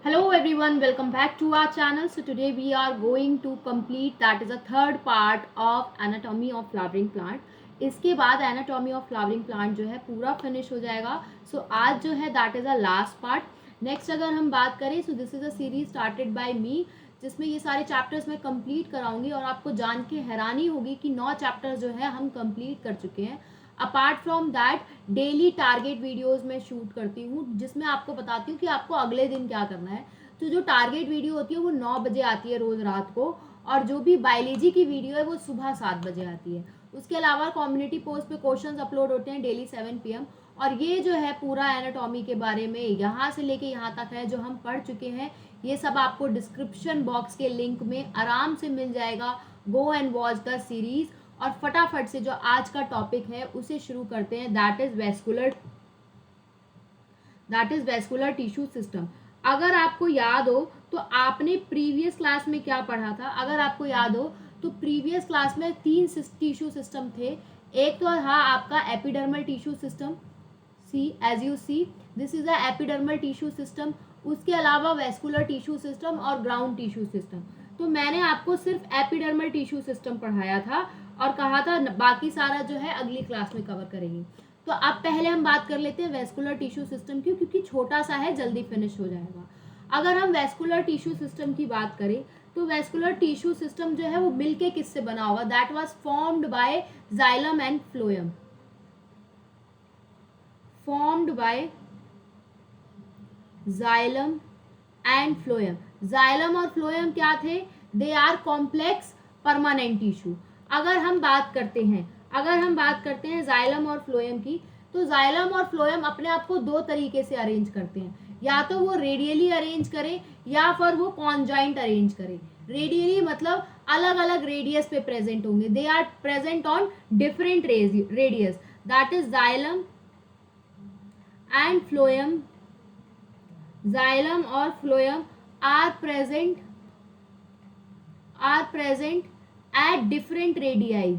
Hello everyone, welcome back to our channel. So today we are going to complete that is a third part of anatomy of flowering plant. इसके बाद anatomy of flowering plant जो है पूरा finish हो जाएगा. So आज जो है that is a last part. Next अगर हम बात करें so this is a series started by me जिसमें ये सारे चैप्टर्स मैं कंप्लीट कराऊंगी और आपको जान के हैरानी होगी कि 9 चैप्टर्स जो है हम कंप्लीट कर चुके हैं. Apart from that daily target videos में शूट करती हूँ जिसमें आपको बताती हूँ कि आपको अगले दिन क्या करना है. तो जो टारगेट वीडियो होती है वो 9 बजे आती है रोज़ रात को और जो भी बायोलॉजी की वीडियो है वो सुबह 7 बजे आती है. उसके अलावा कम्युनिटी पोस्ट पे क्वेश्चंस अपलोड होते हैं डेली 7 PM और ये जो है पूरा एनाटॉमी के बारे में यहाँ से लेके यहाँ तक है जो हम पढ़ चुके हैं. ये सब आपको डिस्क्रिप्शन बॉक्स के लिंक में आराम से मिल जाएगा. Go and watch the series और फटाफट से जो आज का टॉपिक है उसे शुरू करते हैं. That is vascular tissue system. अगर आपको याद हो तो आपने प्रीवियस क्लास में क्या पढ़ा था. अगर आपको याद हो तो प्रीवियस क्लास में 3 टिश्यू सिस्टम थे. एक तो था आपका epidermal tissue system. See as you see this is a epidermal tissue system. उसके अलावा वेस्कुलर टिश्यू सिस्टम और ग्राउंड टिश्यू सिस्टम. तो मैंने आपको सिर्फ एपिडर्मल टिश्यू सिस्टम पढ़ाया था और कहा था बाकी सारा जो है अगली क्लास में कवर करेंगे. तो अब पहले हम बात कर लेते हैं वेस्कुलर टिश्यू सिस्टम की क्योंकि छोटा सा है जल्दी फिनिश हो जाएगा. अगर हम वेस्कुलर टिश्यू सिस्टम की बात करें तो वेस्कुलर टिश्यू सिस्टम जो है वो मिलके किससे बना हुआ. That was formed by xylem and phloem. Formed by xylem and phloem. Xylem और फ्लोएम क्या थे. They are complex permanent tissue. अगर हम बात करते हैं जाइलम और फ्लोएम की तो जाइलम और फ्लोएम अपने आप को दो तरीके से अरेंज करते हैं. या तो वो रेडियली अरेंज करें या फिर वो कॉन्जॉइंट अरेंज करें. रेडियली मतलब अलग अलग रेडियस पे प्रेजेंट होंगे. They are present on different radius. That is xylem and phloem. Xylem और phloem are present at different radii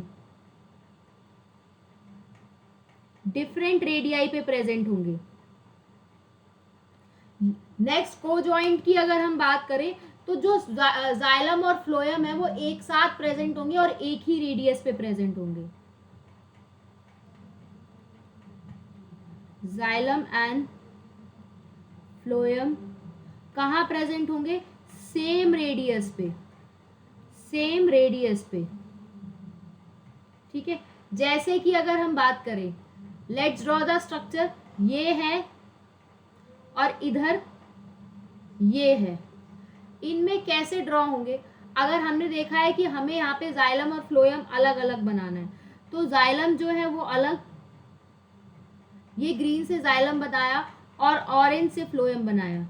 पे प्रेजेंट होंगे. नेक्स्ट कोजॉइंट की अगर हम बात करें तो जो जाइलम और फ्लोएम है वो एक साथ प्रेजेंट होंगे और एक ही रेडियस पे प्रेजेंट होंगे. जाइलम एंड फ्लोएम कहाँ प्रेजेंट होंगे. सेम रेडियस पे. ठीक है. जैसे कि अगर हम बात करें लेट्स ड्रॉ द स्ट्रक्चर. ये है और इधर ये है. इनमें कैसे ड्रॉ होंगे. अगर हमने देखा है कि हमें यहाँ पे जाइलम और फ्लोएम अलग अलग बनाना है तो जाइलम जो है वो अलग, ये ग्रीन से जाइलम बनाया और ऑरेंज से फ्लोएम बनाया.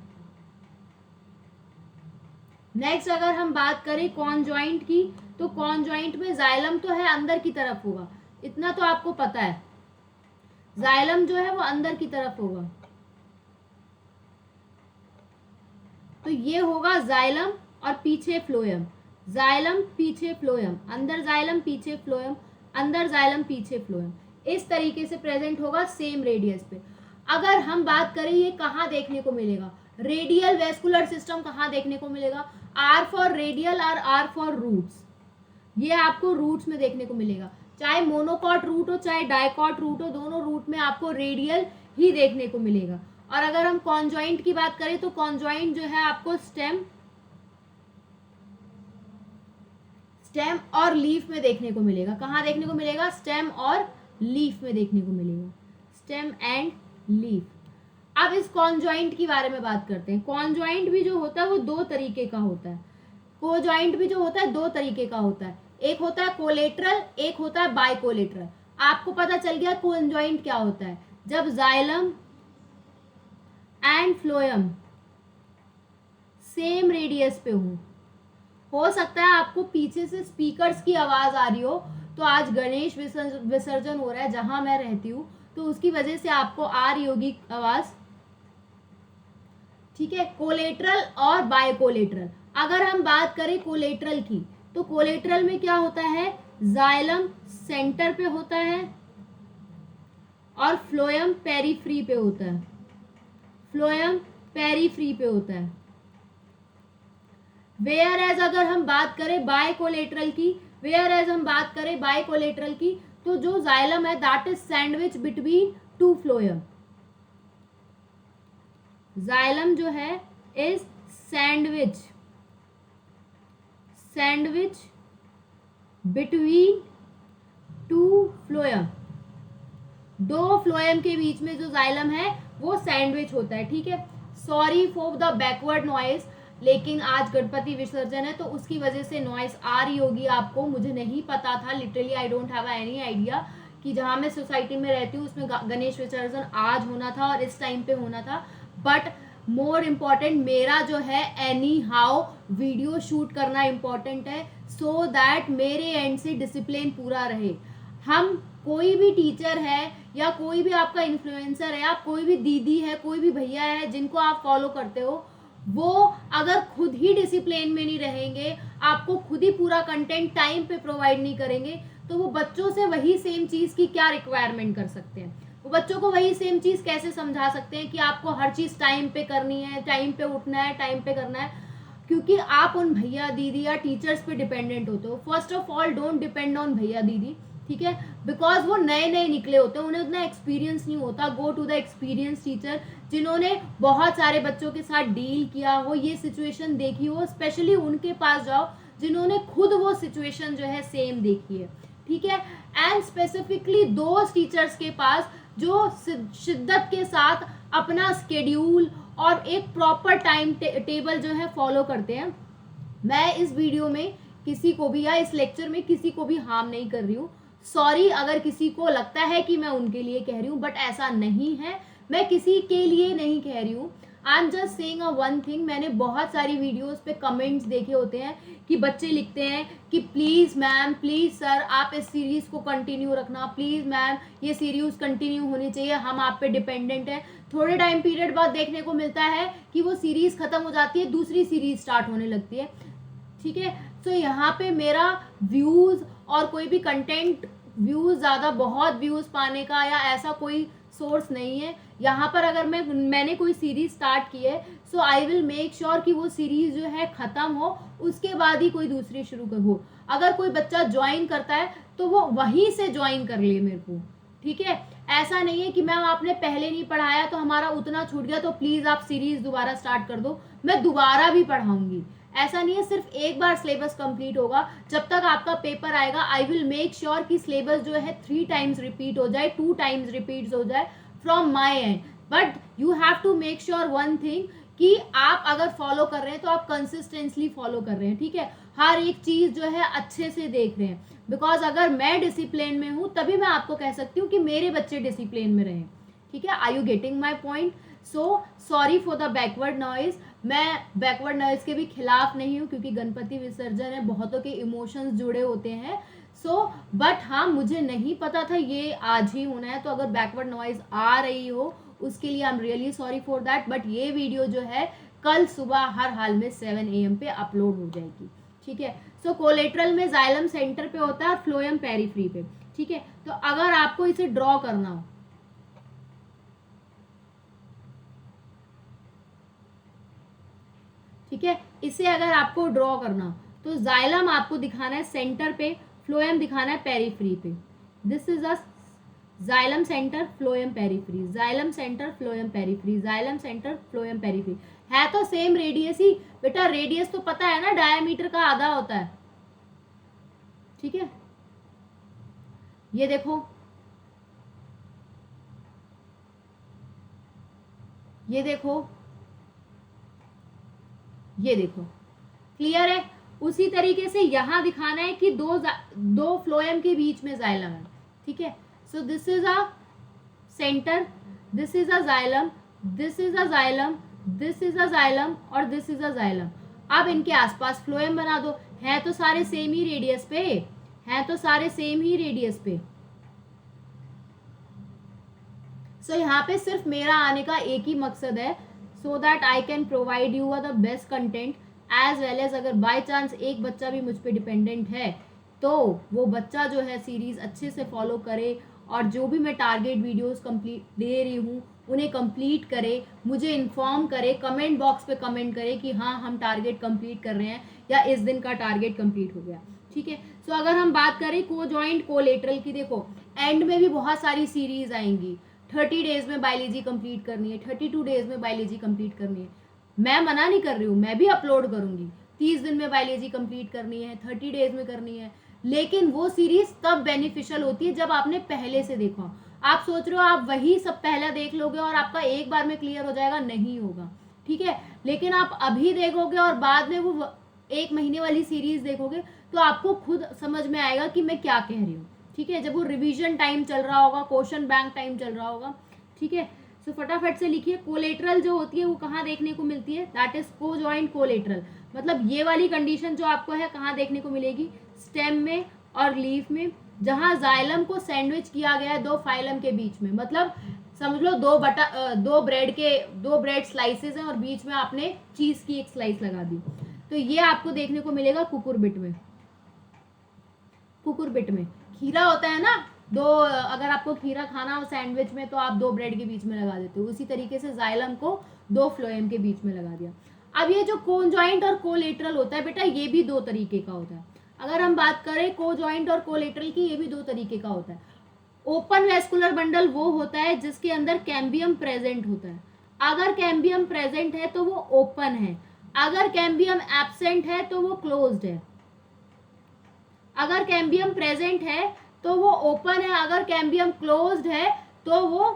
नेक्स्ट अगर हम बात करें कॉन्जॉइंट की तो कॉन्जॉइंट में जाइलम तो है अंदर की तरफ होगा. इतना तो आपको पता है. जाइलम जो है वो अंदर की तरफ होगा. तो ये होगा जाइलम और पीछे फ्लोएम. जाइलम पीछे फ्लोएम. अंदर जाइलम पीछे फ्लोएम. अंदर जाइलम पीछे फ्लोएम. इस तरीके से प्रेजेंट होगा सेम रेडियस पे. अगर हम बात करें ये कहाँ देखने को मिलेगा. रेडियल वेस्कुलर सिस्टम कहाँ देखने को मिलेगा. आर फॉर रेडियल और आर फॉर रूट्स. ये आपको रूट्स में देखने को मिलेगा. चाहे मोनोकॉट रूट हो चाहे डाइकॉट रूट हो, दोनों रूट में आपको रेडियल ही देखने को मिलेगा. और अगर हम कॉन्जॉइंट की बात करें तो कॉन्जॉइंट जो है आपको स्टेम और लीफ में देखने को मिलेगा. कहाँ देखने को मिलेगा. स्टेम और लीफ में देखने को मिलेगा. Stem and leaf. अब इस कॉन्जॉइंट की बारे में बात करते हैं. कॉन्जॉइंट भी जो होता है वो दो तरीके का होता है. कोजॉइंट भी जो होता है दो तरीके का होता है. एक होता है कोलेटरल, एक होता है बाइकोलेटरल. आपको पता चल गया कॉन्जॉइंट क्या होता है. जब xylem and phloem same radius पे हो सकता है आपको पीछे से स्पीकर्स की आवाज आ रही हो. तो आज गणेश विसर्जन हो रहा है जहां मैं रहती हूँ तो उसकी वजह से आपको आ रही होगी आवाज. ठीक है. कोलेटरल और बाइकोलेटरल. अगर हम बात करें कोलेटरल की तो कोलेटरल में क्या होता है. जाइलम सेंटर पे होता है और फ्लोएम पेरीफ्री पे होता है. फ्लोएम पेरीफ्री पे होता है. वेयर एज अगर हम बात करें बाय कोलेट्रल की, वेयर एज हम बात करें बाय कोलेट्रल की, तो जो जाइलम है that is sandwich between two phloem. Xylem जो है is sandwich between two phloem. दो फ्लोएम के बीच में जो जाइलम है वो सैंडविच होता है, ठीक है। Sorry for the backward noise, लेकिन आज गणपति विसर्जन है तो उसकी वजह से नॉइस आ रही होगी आपको, मुझे नहीं पता था, literally I don't have any idea कि जहाँ मैं सोसाइटी में रहती हूँ उसमें गणेश विसर्जन आज होना था और इस टाइम पे होना था। बट मोर इम्पॉर्टेंट मेरा जो है एनी हाउ वीडियो शूट करना इम्पॉर्टेंट है, सो दैट मेरे एंड से डिसिप्लिन पूरा रहे। हम कोई भी टीचर है या कोई भी आपका इन्फ्लुएंसर है, आप कोई भी दीदी है, कोई भी भैया है जिनको आप फॉलो करते हो, वो अगर खुद ही डिसिप्लिन में नहीं रहेंगे, आपको खुद ही पूरा कंटेंट टाइम पे प्रोवाइड नहीं करेंगे, तो वो बच्चों से वही सेम चीज़ की क्या रिक्वायरमेंट कर सकते हैं? वो बच्चों को वही सेम चीज़ कैसे समझा सकते हैं कि आपको हर चीज़ टाइम पे करनी है, टाइम पे उठना है, टाइम पे करना है? क्योंकि आप उन भैया दीदी या टीचर्स पे डिपेंडेंट होते हो। First of all don't depend on भैया दीदी, ठीक है, बिकॉज वो नए नए निकले होते हैं, उन्हें उतना एक्सपीरियंस नहीं होता। Go to the experience teacher जिन्होंने बहुत सारे बच्चों के साथ डील किया हो, ये सिचुएशन देखी हो, स्पेशली उनके पास जाओ जिन्होंने खुद वो सिचुएशन जो है सेम देखी है, ठीक है। एंड स्पेसिफिकली दोज टीचर्स के पास जो शिद्दत के साथ अपना स्केड्यूल और एक प्रॉपर टाइम टेबल जो है फॉलो करते हैं। मैं इस वीडियो में किसी को भी या इस लेक्चर में किसी को भी हार्म नहीं कर रही हूँ। सॉरी अगर किसी को लगता है कि मैं उनके लिए कह रही हूँ, बट ऐसा नहीं है, मैं किसी के लिए नहीं कह रही हूँ। I am just saying a one thing. मैंने बहुत सारी वीडियोस पे कमेंट्स देखे होते हैं कि बच्चे लिखते हैं कि प्लीज़ मैम, प्लीज़ सर, आप इस सीरीज़ को कंटिन्यू रखना, प्लीज़ मैम ये सीरीज़ कंटिन्यू होनी चाहिए, हम आप पे डिपेंडेंट हैं। थोड़े टाइम पीरियड बाद देखने को मिलता है कि वो सीरीज़ ख़त्म हो जाती है, दूसरी सीरीज़ स्टार्ट होने लगती है, ठीक है। तो यहाँ पे मेरा व्यूज़ और कोई भी कंटेंट व्यूज़ ज़्यादा बहुत व्यूज़ पाने का या ऐसा कोई सोर्स नहीं है। यहाँ पर अगर मैंने कोई सीरीज़ स्टार्ट की है, सो आई विल मेक श्योर कि वो सीरीज़ जो है ख़त्म हो, उसके बाद ही कोई दूसरी शुरू हो। अगर कोई बच्चा ज्वाइन करता है तो वो वहीं से ज्वाइन कर ले मेरे को, ठीक है। ऐसा नहीं है कि मैम आपने पहले नहीं पढ़ाया तो हमारा उतना छूट गया तो प्लीज़ आप सीरीज़ दोबारा स्टार्ट कर दो, मैं दोबारा भी पढ़ाऊँगी। ऐसा नहीं है, सिर्फ एक बार सिलेबस कंप्लीट होगा। जब तक आपका पेपर आएगा आई विल मेक श्योर कि सिलेबस जो है 3 टाइम्स रिपीट हो जाए, 2 टाइम्स रिपीट हो जाए from my end. But you have to make sure one thing कि आप अगर फॉलो कर रहे हैं तो आप कंसिस्टेंटली फॉलो कर रहे हैं, ठीक है। हर एक चीज़ जो है अच्छे से देख रहे हैं, बिकॉज अगर मैं डिसिप्लिन में हूँ तभी मैं आपको कह सकती हूँ कि मेरे बच्चे डिसिप्लिन में रहें, ठीक है। Are you getting my point? So sorry for the backward noise. मैं बैकवर्ड नॉइज के भी खिलाफ नहीं हूँ क्योंकि गणपति विसर्जन है, बहुतों के इमोशंस जुड़े होते हैं। सो बट हाँ, मुझे नहीं पता था ये आज ही होना है, तो अगर बैकवर्ड नॉइज आ रही हो उसके लिए I am really sorry for that. But ये वीडियो जो है कल सुबह हर हाल में 7 AM पे अपलोड हो जाएगी, ठीक है। सो कोलेट्रल में जाइलम सेंटर पे होता है और फ्लोएम पेरिफ्री पे, ठीक है। तो अगर आपको इसे ड्रॉ करना हो, ठीक है, इसे अगर आपको ड्रॉ करना तो जाइलम आपको दिखाना है सेंटर पे, फ्लोएम दिखाना है पेरिफ्री पे। This is a xylem centre, phloem periphery, xylem centre, phloem periphery, xylem centre, phloem periphery. है तो सेम रेडियस ही बेटा, रेडियस तो पता है ना डायमीटर का आधा होता है, ठीक है। ये देखो, ये देखो, ये देखो, क्लियर है। उसी तरीके से यहां दिखाना है कि दो फ्लोएम के बीच में जाइलम है, ठीक है। So this is a centre, this is a xylem, this is a xylem, this is a xylem और दिस इज अ जाइलम। अब इनके आसपास फ्लोएम बना दो। है तो सारे सेम ही रेडियस पे, हैं तो सारे सेम ही रेडियस पे। सो यहाँ पे सिर्फ मेरा आने का एक ही मकसद है, so that I can provide you the best content as well as अगर बाय चांस एक बच्चा भी मुझ पर डिपेंडेंट है तो वो बच्चा जो है सीरीज़ अच्छे से फॉलो करे और जो भी मैं टारगेट वीडियोस कंप्लीट दे रही हूँ उन्हें कंप्लीट करे, मुझे इन्फॉर्म करे, कमेंट बॉक्स पे कमेंट करे कि हाँ हम टारगेट कंप्लीट कर रहे हैं या इस दिन का टारगेट कंप्लीट हो गया। ठीक है, सो अगर हम बात करें को जॉइंट कोलेटरल की, देखो एंड में भी बहुत सारी सीरीज आएंगी। 30 डेज में बायोलॉजी कंप्लीट करनी है, 32 डेज में बायोलॉजी कंप्लीट करनी है। मैं मना नहीं कर रही हूँ, मैं भी अपलोड करूँगी। 30 दिन में बायोलॉजी कंप्लीट करनी है, 30 डेज में करनी है, लेकिन वो सीरीज तब बेनिफिशियल होती है जब आपने पहले से देखा। आप सोच रहे हो आप वही सब पहला देख लोगे और आपका एक बार में क्लियर हो जाएगा, नहीं होगा। ठीक है, लेकिन आप अभी देखोगे और बाद में वो 1 महीने वाली सीरीज देखोगे तो आपको खुद समझ में आएगा कि मैं क्या कह रही हूँ। ठीक है, जब वो रिवीजन टाइम चल रहा होगा, क्वेश्चन बैंक टाइम चल रहा होगा। ठीक है, सो फटाफट से लिखिए, कोलेटरल जो होती है वो कहाँ देखने को मिलती है, दैट इज को जॉइंट कोलेटरल। मतलब ये वाली कंडीशन जो आपको है कहाँ देखने को मिलेगी, स्टेम में और लीफ में, जहाँ जाइलम को सैंडविच किया गया है 2 फाइलम के बीच में। मतलब समझ लो 2 ब्रेड स्लाइसेस हैं और बीच में आपने चीज की एक स्लाइस लगा दी। तो ये आपको देखने को मिलेगा कुकुरबिट में। कुकुरबिट में खीरा होता है ना, अगर आपको खीरा खाना हो सैंडविच में तो आप 2 ब्रेड के बीच में लगा देते हो, उसी तरीके से जाइलम को 2 फ्लोएम के बीच में लगा दिया। अब ये जो कोजॉइंट और कोलेटरल होता है बेटा, ये भी 2 तरीके का होता है। अगर हम बात करें कोजॉइंट और कोलेटरल की, ये भी 2 तरीके का होता है। ओपन वेस्कुलर बंडल वो होता है जिसके अंदर कैम्बियम प्रेजेंट होता है। अगर कैम्बियम प्रेजेंट है तो वो ओपन है, अगर कैम्बियम एब्सेंट है तो वो क्लोज्ड है। अगर कैम्बियम प्रेजेंट है तो वो ओपन है, अगर कैम्बियम क्लोज्ड है तो वो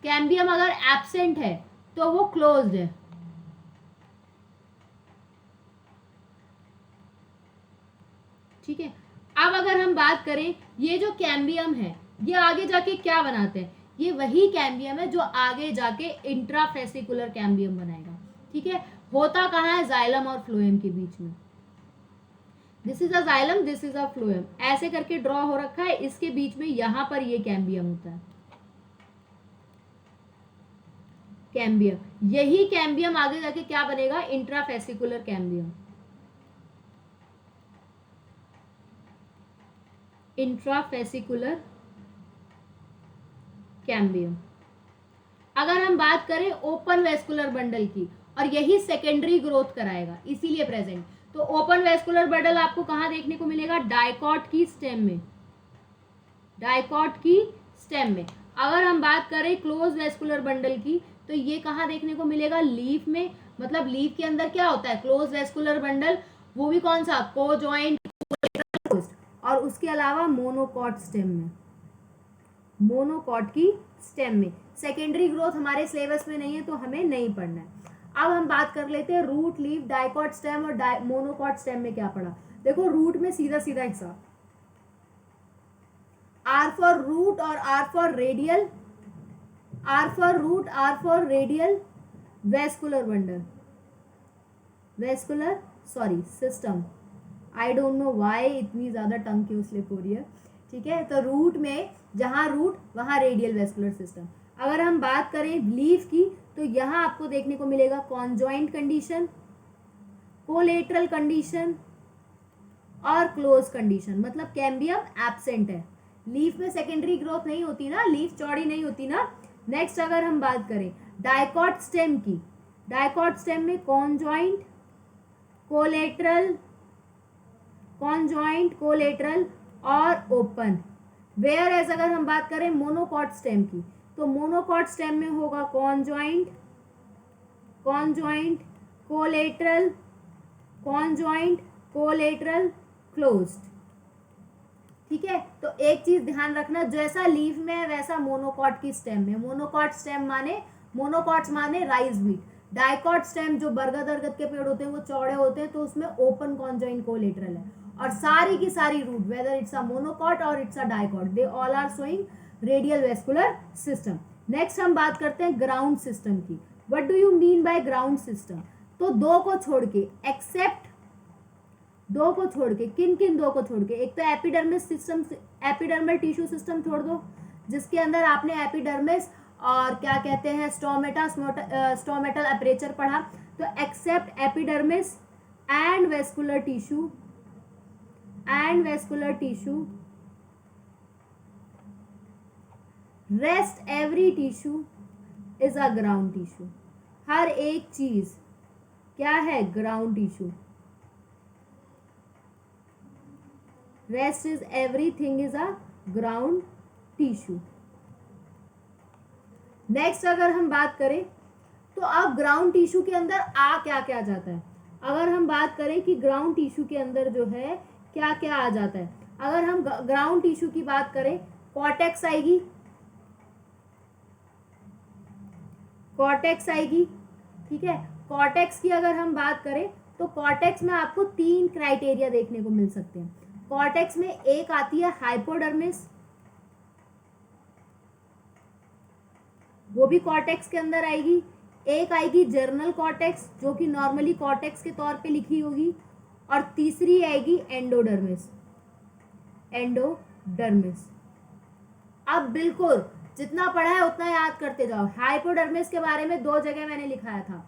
कैम्बियम अगर एब्सेंट है तो वो क्लोज्ड है। ठीक है, अब अगर हम बात करें, ये जो कैम्बियम है ये आगे जाके क्या बनाते हैं, ये वही कैम्बियम है जो आगे जाके इंट्राफेसिकुलर कैम्बियम बनाएगा। ठीक है, होता कहाँ है, जाइलम और फ्लोएम के बीच में। This is a xylem, this is a phloem, ऐसे करके ड्रॉ हो रखा है, इसके बीच में यहां पर ये कैम्बियम होता है। कैम्बियम, यही कैम्बियम आगे जाके क्या बनेगा, इंट्राफेसिकुलर कैम्बियम। Intrafascicular cambium. अगर हम बात करें ओपन वेस्कुलर बंडल की, और यही सेकेंडरी ग्रोथ कराएगा, इसीलिए प्रेजेंट। तो ओपन वेस्कुलर बंडल आपको कहां देखने को मिलेगा, डाइकॉट की स्टेम में। डाइकॉट की स्टेम में। अगर हम बात करें क्लोज वेस्कुलर बंडल की, तो ये कहां देखने को मिलेगा, लीफ में। मतलब लीफ के अंदर क्या होता है, क्लोज वेस्कुलर बंडल, वो भी कौन सा, को जॉइंट, और उसके अलावा मोनोकॉट स्टेम में। मोनोकॉट की स्टेम में। सेकेंडरी ग्रोथ हमारे सिलेबस में नहीं है तो हमें नहीं पढ़ना है। अब हम बात कर लेते हैं रूट, लीफ, डाइकॉट स्टेम और मोनोकॉट स्टेम में क्या पढ़ा। देखो रूट में सीधा सीधा हिसाब, आर फॉर रूट और R for radial, R for root, R for radial vascular bundle, vascular system. I don't know why इतनी ज्यादा टंग क्यों स्लिप हो रही है। ठीक है, तो रूट में जहां रूट वहां रेडियल वेस्कुलर सिस्टम। अगर हम बात करें लीफ की, तो यहां आपको देखने को मिलेगा कॉन्जॉइंट कंडीशन, कोलेटरल कंडीशन और क्लोज कंडीशन। मतलब कैम्बियम एब्सेंट है, लीफ में सेकेंडरी ग्रोथ नहीं होती ना, लीफ चौड़ी नहीं होती ना। नेक्स्ट अगर हम बात करें डाइकॉट स्टेम की, डाइकॉट स्टेम में कॉन्जॉइंट, कोलेटरल, कॉन्जॉइंट, कोलेटरल और ओपन। वेयर एज अगर हम बात करें मोनोकॉट स्टेम की, तो मोनोकॉट स्टेम में होगा conjoint, conjoint, collateral, conjoint, collateral, closed. ठीक है, तो एक चीज ध्यान रखना, जैसा लीफ में है वैसा मोनोकॉट की स्टेम में। मोनोकॉट स्टेम माने, मोनोकॉट्स माने राइस बीट। डाइकॉट स्टेम जो बरगद अरगद के पेड़ होते हैं वो चौड़े होते हैं, तो उसमें ओपन कॉन्जॉइंट कोलेटरल है। और सारी की सारी root, whether it's a monocot और it's a dicot, they all are showing radial vascular system. Next हम बात करते हैं ग्राउंड सिस्टम की। What do you mean by ground system. तो 2 को छोड़ के, एक्सेप्ट 2 को छोड़ के, किन किन 2 को छोड़ के, एक तो epidermis system, epidermal tissue system छोड़ दो, जिसके अंदर आपने एपिडर्मिस और क्या कहते हैं स्टोमेटल अपेरेचर पढ़ा। तो except epidermis and vascular tissue, and vascular tissue, rest every tissue is a ground tissue. हर एक चीज क्या है? Ground tissue. Rest is everything is a ground tissue. Next अगर हम बात करें तो अब ग्राउंड टिश्यू के अंदर क्या क्या जाता है। अगर हम बात करें कि ग्राउंड टिश्यू के अंदर जो है क्या क्या आ जाता है, अगर हम ग्राउंड टिश्यू की बात करें, कॉर्टेक्स आएगी, कॉर्टेक्स आएगी, ठीक है। कॉर्टेक्स की अगर हम बात करें तो कॉर्टेक्स में आपको 3 क्राइटेरिया देखने को मिल सकते हैं। कॉर्टेक्स में एक आती है हाइपोडर्मिस, वो भी कॉर्टेक्स के अंदर आएगी। एक आएगी जर्नल कॉर्टेक्स जो कि नॉर्मली कॉर्टेक्स के तौर पे लिखी होगी, और तीसरी आएगी एंडोडर्मिस, एंडोडर्मिस। अब बिल्कुल जितना पढ़ा है उतना याद करते जाओ। हाइपोडर्मिस के बारे में 2 जगह मैंने लिखाया था,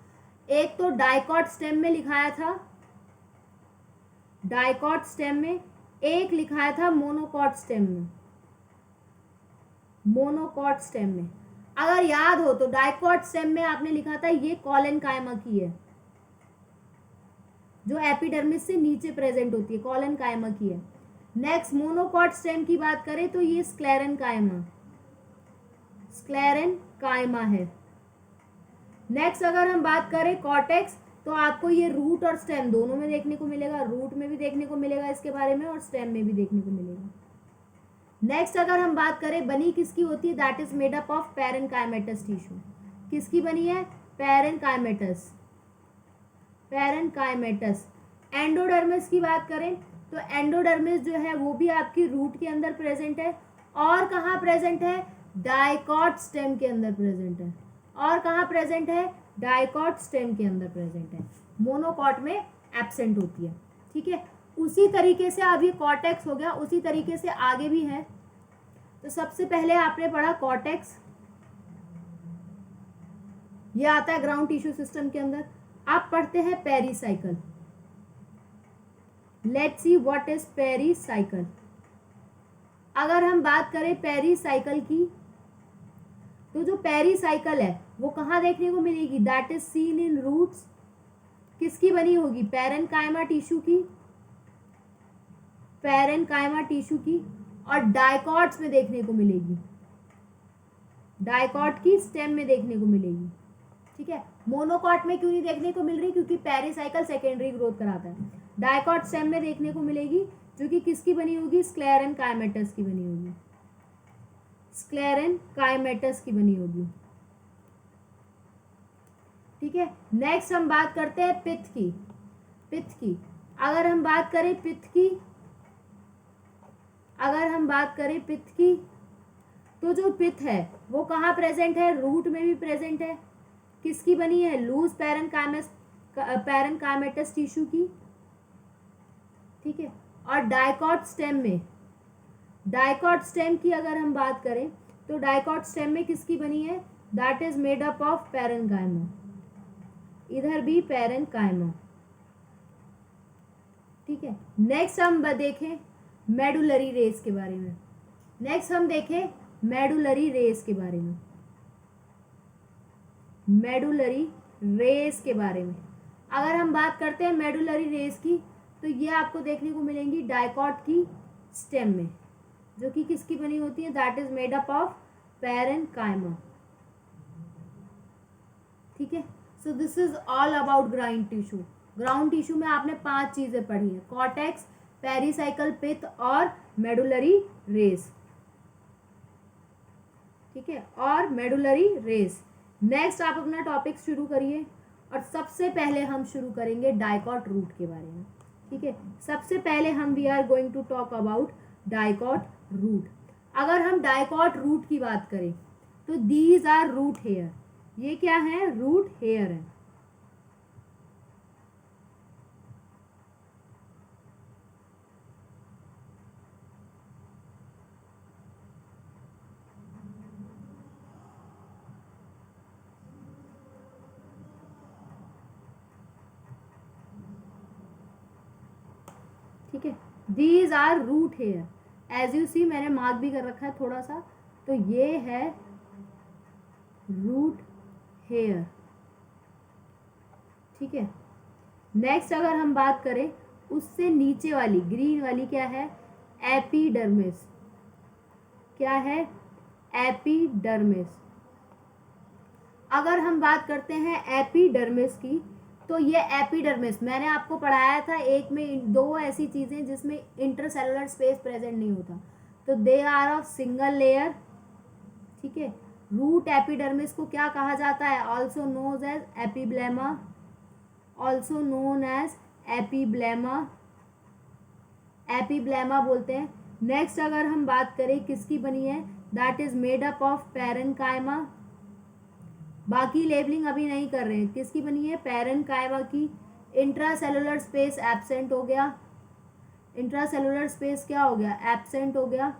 एक तो डाइकॉट स्टेम में लिखाया था, डाइकॉट स्टेम में, एक लिखाया था मोनोकॉट स्टेम में, मोनोकॉट स्टेम में। अगर याद हो तो डाइकॉट स्टेम में आपने लिखा था ये कॉलेनकाइमा की है, जो एपिडर्मिस से नीचे प्रेजेंट होती है, कॉलेनकाइमा की है। नेक्स्ट मोनोकॉट स्टेम की बात करें तो ये स्क्लेरेनकाइमा, स्क्लेरेनकाइमा है। नेक्स्ट अगर हम बात करें कॉर्टेक्स तो आपको ये रूट और स्टेम दोनों में देखने को मिलेगा, रूट में भी देखने को मिलेगा इसके बारे में और स्टेम में भी देखने को मिलेगा। नेक्स्ट अगर हम बात करें बनी किसकी होती है, that is made up of parenchymatous tissue. किसकी बनी है? Parenchymatous, parenchymatous. एंडोडर्मिस की बात करें तो एंडोडर्मिस जो है वो भी आपकी रूट के अंदर प्रेजेंट है, और कहाँ प्रेजेंट है? डाइकॉट स्टेम के अंदर प्रेजेंट है, और कहाँ प्रेजेंट है? डाइकॉट स्टेम के अंदर प्रेजेंट है, मोनोकॉट में एब्सेंट होती है, ठीक है। उसी तरीके से अब ये कॉर्टेक्स हो गया, उसी तरीके से आगे भी है। तो सबसे पहले आपने पढ़ा कॉर्टेक्स, ये आता है ग्राउंड टिश्यू सिस्टम के अंदर। आप पढ़ते हैं pericycle. Let's see what is pericycle. अगर हम बात करें पेरीसाइकल की तो जो पेरीसाइकल है वो कहाँ देखने को मिलेगी? That is seen in roots. किसकी बनी होगी? पैरेनकाइमा टिश्यू की, पैरेनकाइमा टिश्यू की, और डाइकॉट्स में देखने को मिलेगी, डाइकॉट की स्टेम में देखने को मिलेगी, ठीक है। मोनोकॉट में क्यों नहीं देखने को मिल रही? क्योंकि पेरीसाइकल सेकेंडरी ग्रोथ कराता है। डाइकॉट स्टेम में देखने को मिलेगी जो कि किसकी बनी होगी? स्क्लेरेनकाइमेटस की बनी होगी, स्क्लेरेनकाइमेटस की बनी होगी, ठीक है। नेक्स्ट हम बात करते हैं पित्त की। पित्त की अगर हम बात करें पित्त की, अगर हम बात करें पित्त की तो जो पित्त है वो कहाँ प्रेजेंट है? रूट में भी प्रेजेंट है। किसकी बनी है? लूज पैरेनकाइमेटस टिश्यू की, ठीक है। और डाइकॉट स्टेम में, डाइकॉट स्टेम की अगर हम बात करें तो डाइकॉट स्टेम में किसकी बनी है? That is made up of parenchyma, इधर भी पैरेनकाइमा, ठीक है। नेक्स्ट हम देखें मेडुलरी रेस के बारे में। नेक्स्ट हम देखें मेडुलरी रेस के बारे में, मेडुलरी रेस के बारे में। अगर हम बात करते हैं मेडुलरी रेस की तो ये आपको देखने को मिलेंगी डाइकॉट की स्टेम में, जो कि किसकी बनी होती है? That is made up of parenchyma, ठीक है। So this is all about ground tissue. Ground tissue में आपने 5 चीजें पढ़ी हैं, कॉर्टेक्स, पेरीसाइकल, पित्त और मेडुलरी रेस, ठीक है, और मेडुलरी रेस। नेक्स्ट आप अपना टॉपिक शुरू करिए, और सबसे पहले हम शुरू करेंगे डाइकॉट रूट के बारे में, ठीक है। सबसे पहले we are going to talk about dicot root. अगर हम डाइकॉट रूट की बात करें तो दीज आर रूट हेयर, ये क्या है? रूट हेयर है, ठीक है। These are root hair, as you see मैंने मार्क भी कर रखा है थोड़ा सा, तो ये है रूट हेयर, ठीक है। नेक्स्ट अगर हम बात करें उससे नीचे वाली ग्रीन वाली, क्या है? एपिडर्मिस। क्या है? एपिडर्मिस। अगर हम बात करते हैं एपिडर्मिस की, तो ये एपिडर्मिस मैंने आपको पढ़ाया था एक में दो ऐसी चीजें जिसमें इंटरसेलुलर स्पेस प्रेजेंट नहीं होता, तो they are of single layer, ठीक है। रूट एपिडर्मिस को क्या कहा जाता है? Also known as epiblema, also known as epiblema, epiblema बोलते हैं। नेक्स्ट अगर हम बात करें किसकी बनी है, that is made up of parenchyma. बाकी लेबलिंग अभी नहीं कर रहे हैं, किसकी बनी है? पैरेनकाइमा की। इंट्रासेलुलर स्पेस एब्सेंट हो गया, इंट्रासेलुलर स्पेस क्या हो गया? एब्सेंट हो गया।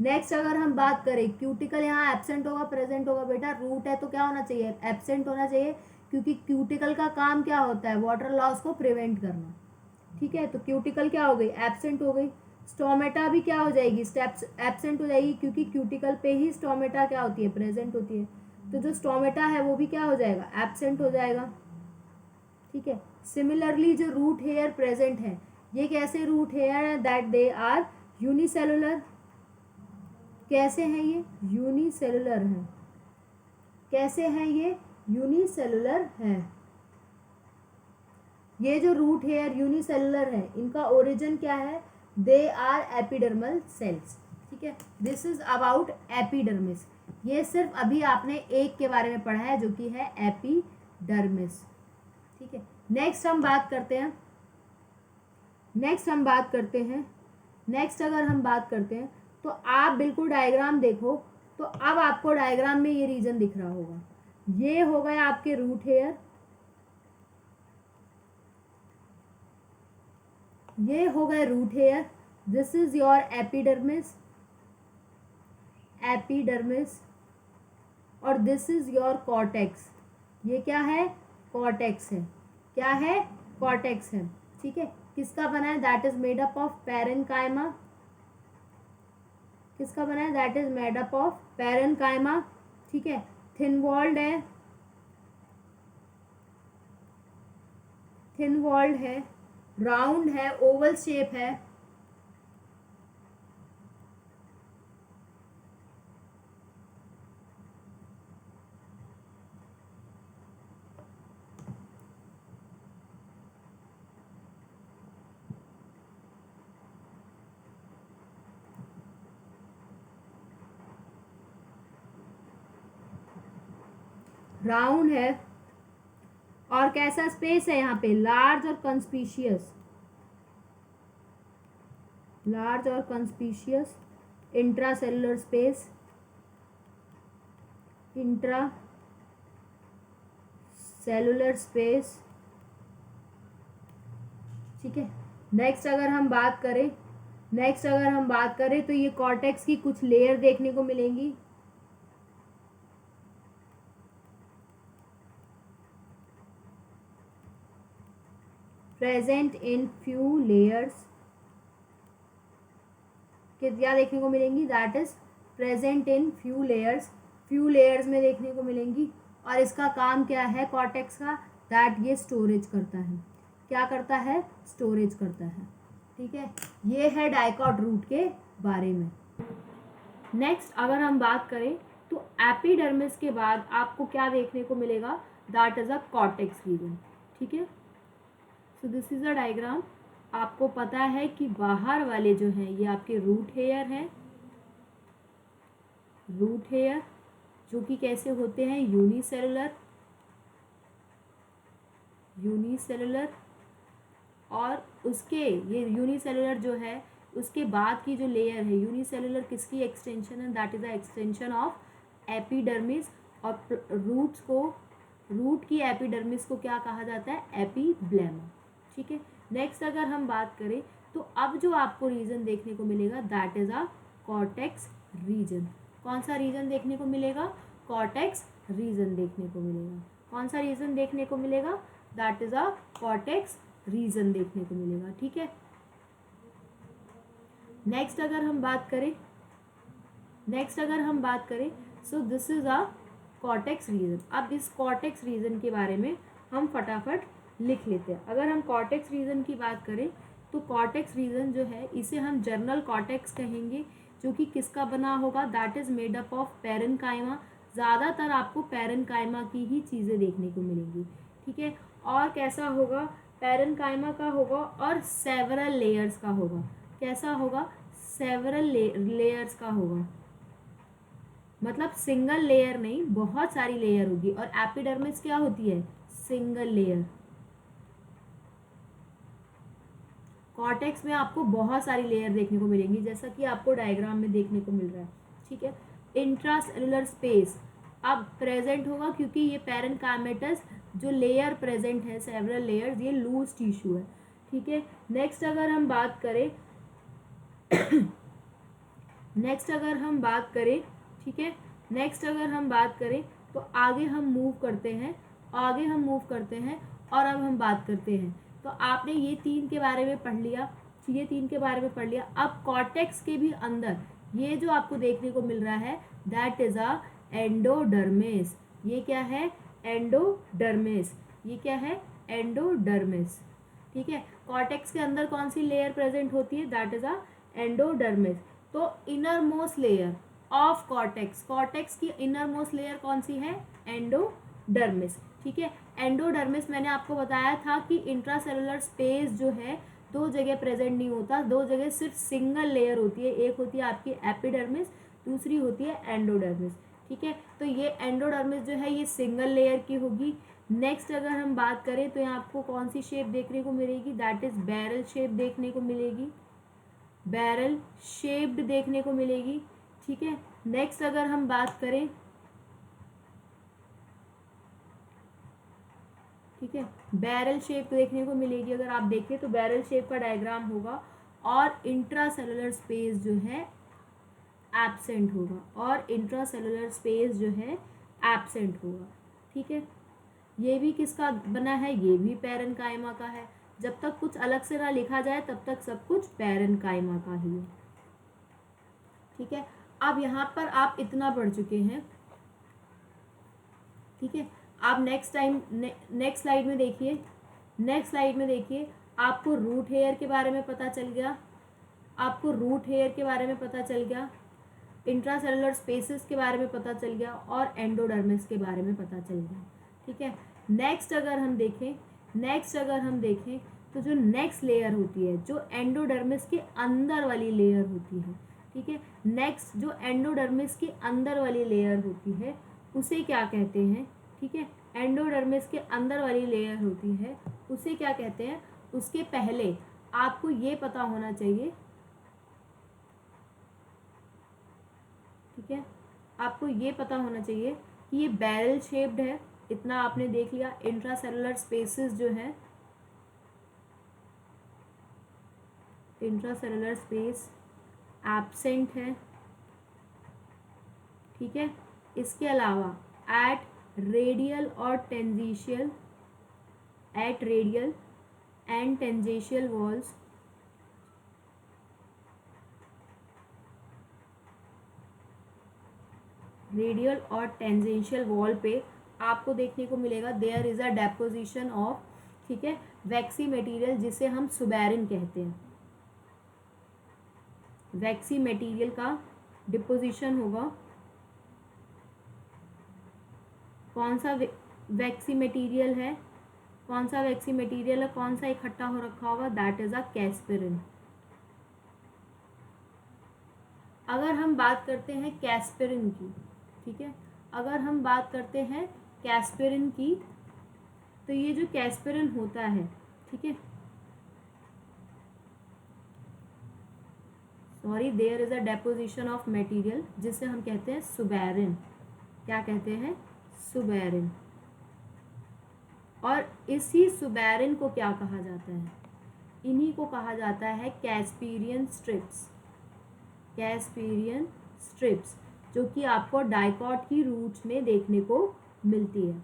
नेक्स्ट अगर हम बात करें क्यूटिकल, यहाँ एब्सेंट होगा प्रेजेंट होगा बेटा, रूट है तो क्या होना चाहिए? एब्सेंट होना चाहिए, क्योंकि क्यूटिकल का काम क्या होता है? वाटर लॉस को प्रिवेंट करना, ठीक है। तो क्यूटिकल क्या हो गई? एब्सेंट हो गई। स्टोमेटा भी क्या हो जाएगी? स्टेप्स एब्सेंट हो जाएगी, क्योंकि क्यूटिकल पे ही स्टोमेटा क्या होती है? प्रेजेंट होती है। तो जो स्टोमेटा है वो भी क्या हो जाएगा? एब्सेंट हो जाएगा, ठीक है। सिमिलरली जो रूट हेयर प्रेजेंट है, ये कैसे रूट हेयर है? That they are unicellular. कैसे हैं ये? यूनिसेलुलर हैं। कैसे हैं ये? यूनिसेलुलर हैं। ये जो रूट हेयर यूनिसेलुलर है, इनका ओरिजिन क्या है? दे आर एपिडर्मल सेल्स, ठीक है। This is about epidermis. ये सिर्फ अभी आपने एक के बारे में पढ़ा है जो कि है एपिडर्मिस, ठीक है। नेक्स्ट हम बात करते हैं, नेक्स्ट अगर हम बात करते हैं तो आप बिल्कुल डायग्राम देखो, तो अब आपको डायग्राम में ये रीजन दिख रहा होगा। ये हो गए आपके रूट हेयर, ये हो गए root hair, this is your epidermis, epidermis, और दिस इज योर कॉर्टेक्स। ये क्या है? कॉर्टेक्स है। क्या है? कॉर्टेक्स है, ठीक है। किसका बना है? That is made up of parenchyma. किसका बना है? That is made up of parenchyma, ठीक है। थिन वॉल्ड है, थिन वॉल्ड है, राउंड है, ओवल शेप है, राउंड है, और कैसा स्पेस है यहाँ पे? लार्ज और कंस्पिशियस, लार्ज और conspicuous intracellular space, intracellular space, ठीक है। नेक्स्ट अगर हम बात करें तो ये कॉर्टेक्स की कुछ लेयर देखने को मिलेंगी। प्रेजेंट इन फ्यू लेयर्स, क्या देखने को मिलेंगी? That is present in few layers, few layers में देखने को मिलेंगी। और इसका काम क्या है कॉर्टेक्स का? दैट ये स्टोरेज करता है। क्या करता है? स्टोरेज करता है, ठीक है। ये है डाइकॉट रूट के बारे में। नेक्स्ट अगर हम बात करें तो एपिडर्मिस के बाद आपको क्या देखने को मिलेगा? That is a cortex region, ठीक है। So this is a diagram. आपको पता है कि बाहर वाले जो हैं ये आपके रूट हेयर हैं, रूट हेयर जो कि कैसे होते हैं? Unicellular, unicellular. और उसके ये यूनिसेलुलर जो है उसके बाद की जो लेयर है यूनिसेलुलर, किसकी एक्सटेंशन है? That is the extension of epidermis. और रूट्स को, रूट की एपिडर्मिस को क्या कहा जाता है? एपिब्लेमा, ठीक है। नेक्स्ट अगर हम बात करें तो अब जो आपको रीजन देखने को मिलेगा that is a cortex region. कौन सा रीजन देखने को मिलेगा? कॉर्टेक्स रीजन देखने को मिलेगा। कौन सा रीजन देखने को मिलेगा? That is a cortex region देखने को मिलेगा, ठीक है। नेक्स्ट अगर हम बात करें नेक्स्ट अगर हम बात करें, so this is a cortex region. अब इस कॉर्टेक्स रीजन के बारे में हम फटाफट लिख लेते हैं। अगर हम कॉर्टेक्स रीजन की बात करें तो कॉर्टेक्स रीजन जो है इसे हम जर्नल कॉर्टेक्स कहेंगे, जो कि किसका बना होगा, that is made up of parenchyma. ज़्यादातर आपको पैरेनकाइमा की ही चीज़ें देखने को मिलेंगी, ठीक है। और कैसा होगा, पैरेनकाइमा का होगा और सेवरल लेयर्स का होगा। कैसा होगा, सेवरल लेयर्स का होगा, मतलब सिंगल लेयर नहीं, बहुत सारी लेयर होगी। और एपिडर्मिस क्या होती है, सिंगल लेयर। कॉर्टेक्स में आपको बहुत सारी लेयर देखने को मिलेंगी, जैसा कि आपको डायग्राम में देखने को मिल रहा है, ठीक है। इंट्रासेलुलर स्पेस अब प्रेजेंट होगा, क्योंकि ये पैरेनकाइमेटस जो लेयर प्रेजेंट है, सेवरल लेयर्स, ये लूज टिश्यू है, ठीक है। नेक्स्ट अगर हम बात करें नेक्स्ट अगर हम बात करें ठीक है, नेक्स्ट अगर हम बात करें तो आगे हम मूव करते हैं, और अब हम बात करते हैं। तो आपने ये तीन के बारे में पढ़ लिया, अब कॉर्टेक्स के भी अंदर ये जो आपको देखने को मिल रहा है, दैट इज अ एंडोडर्मिस। ये क्या है, एंडोडर्मिस। ये क्या है, एंडोडर्मिस, ठीक है। कॉर्टेक्स के अंदर कौन सी लेयर प्रेजेंट होती है, दैट इज अ एंडोडर्मिस। तो inner most layer of cortex, cortex की इनर मोस्ट लेयर कौन सी है, एंडोडर्मिस, ठीक है। एंडोडर्मिस मैंने आपको बताया था कि इंट्रासेलुलर स्पेस जो है दो जगह प्रेजेंट नहीं होता, दो जगह सिर्फ सिंगल लेयर होती है। एक होती है आपकी एपिडर्मिस, दूसरी होती है एंडोडर्मिस, ठीक है। तो ये एंडोडर्मिस जो है ये सिंगल लेयर की होगी। नेक्स्ट अगर हम बात करें तो यहाँ आपको कौन सी शेप देखने को मिलेगी, दैट इज बैरल शेप देखने को मिलेगी, बैरल शेप्ड देखने को मिलेगी, ठीक है। नेक्स्ट अगर हम बात करें, ठीक है, बैरल शेप देखने को मिलेगी। अगर आप देखें तो बैरल शेप का डायग्राम होगा और इंट्रासेलुलर स्पेस जो है एब्सेंट होगा, ठीक है। ये भी किसका बना है, ये भी पैरेनकाइमा का है। जब तक कुछ अलग से ना लिखा जाए तब तक सब कुछ पैरेनकाइमा का ही है, ठीक है। अब यहाँ पर आप इतना पढ़ चुके हैं, ठीक है। आप नेक्स्ट स्लाइड में देखिए, आपको रूट हेयर के बारे में पता चल गया, इंट्रासेलुलर स्पेसेस के बारे में पता चल गया और एंडोडर्मिस के बारे में पता चल गया, ठीक है। नेक्स्ट अगर हम देखें तो जो नेक्स्ट लेयर होती है, जो एंडोडर्मिस के अंदर वाली लेयर होती है, ठीक है। नेक्स्ट जो एंडोडर्मिस के अंदर वाली लेयर होती है उसे क्या कहते हैं, ठीक है। एंडोडर्मिस के अंदर वाली लेयर होती है उसे क्या कहते हैं। उसके पहले आपको ये पता होना चाहिए, ठीक है, आपको ये पता होना चाहिए कि ये बैरल शेप्ड है। इतना आपने देख लिया। इंट्रासेलुलर स्पेसेस जो है, इंट्रासेलुलर स्पेस एब्सेंट है, ठीक है। इसके अलावा at radial and tangential walls, radial और टेंजेंशियल वॉल पे आपको देखने को मिलेगा there is a deposition of, ठीक है, वैक्सी मटेरियल, जिसे हम सुबेरिन कहते हैं। वैक्सी मटेरियल का डिपोजिशन होगा। कौन सा वैक्सी मटेरियल है, कौन सा इकट्ठा हो रखा होगा, दैट इज अ कैस्पेरिन। अगर हम बात करते हैं कैस्पेरिन की, ठीक है, तो ये जो कैस्पेरिन होता है, ठीक है, sorry, there is a deposition of material जिसे हम कहते हैं सुबेरिन। क्या कहते हैं, सुबेरिन। और इसी सुबेरिन को क्या कहा जाता है, इन्हीं को कहा जाता है कैस्पेरियन स्ट्रिप्स, जो कि आपको डाइकॉट की रूट्स में देखने को मिलती है,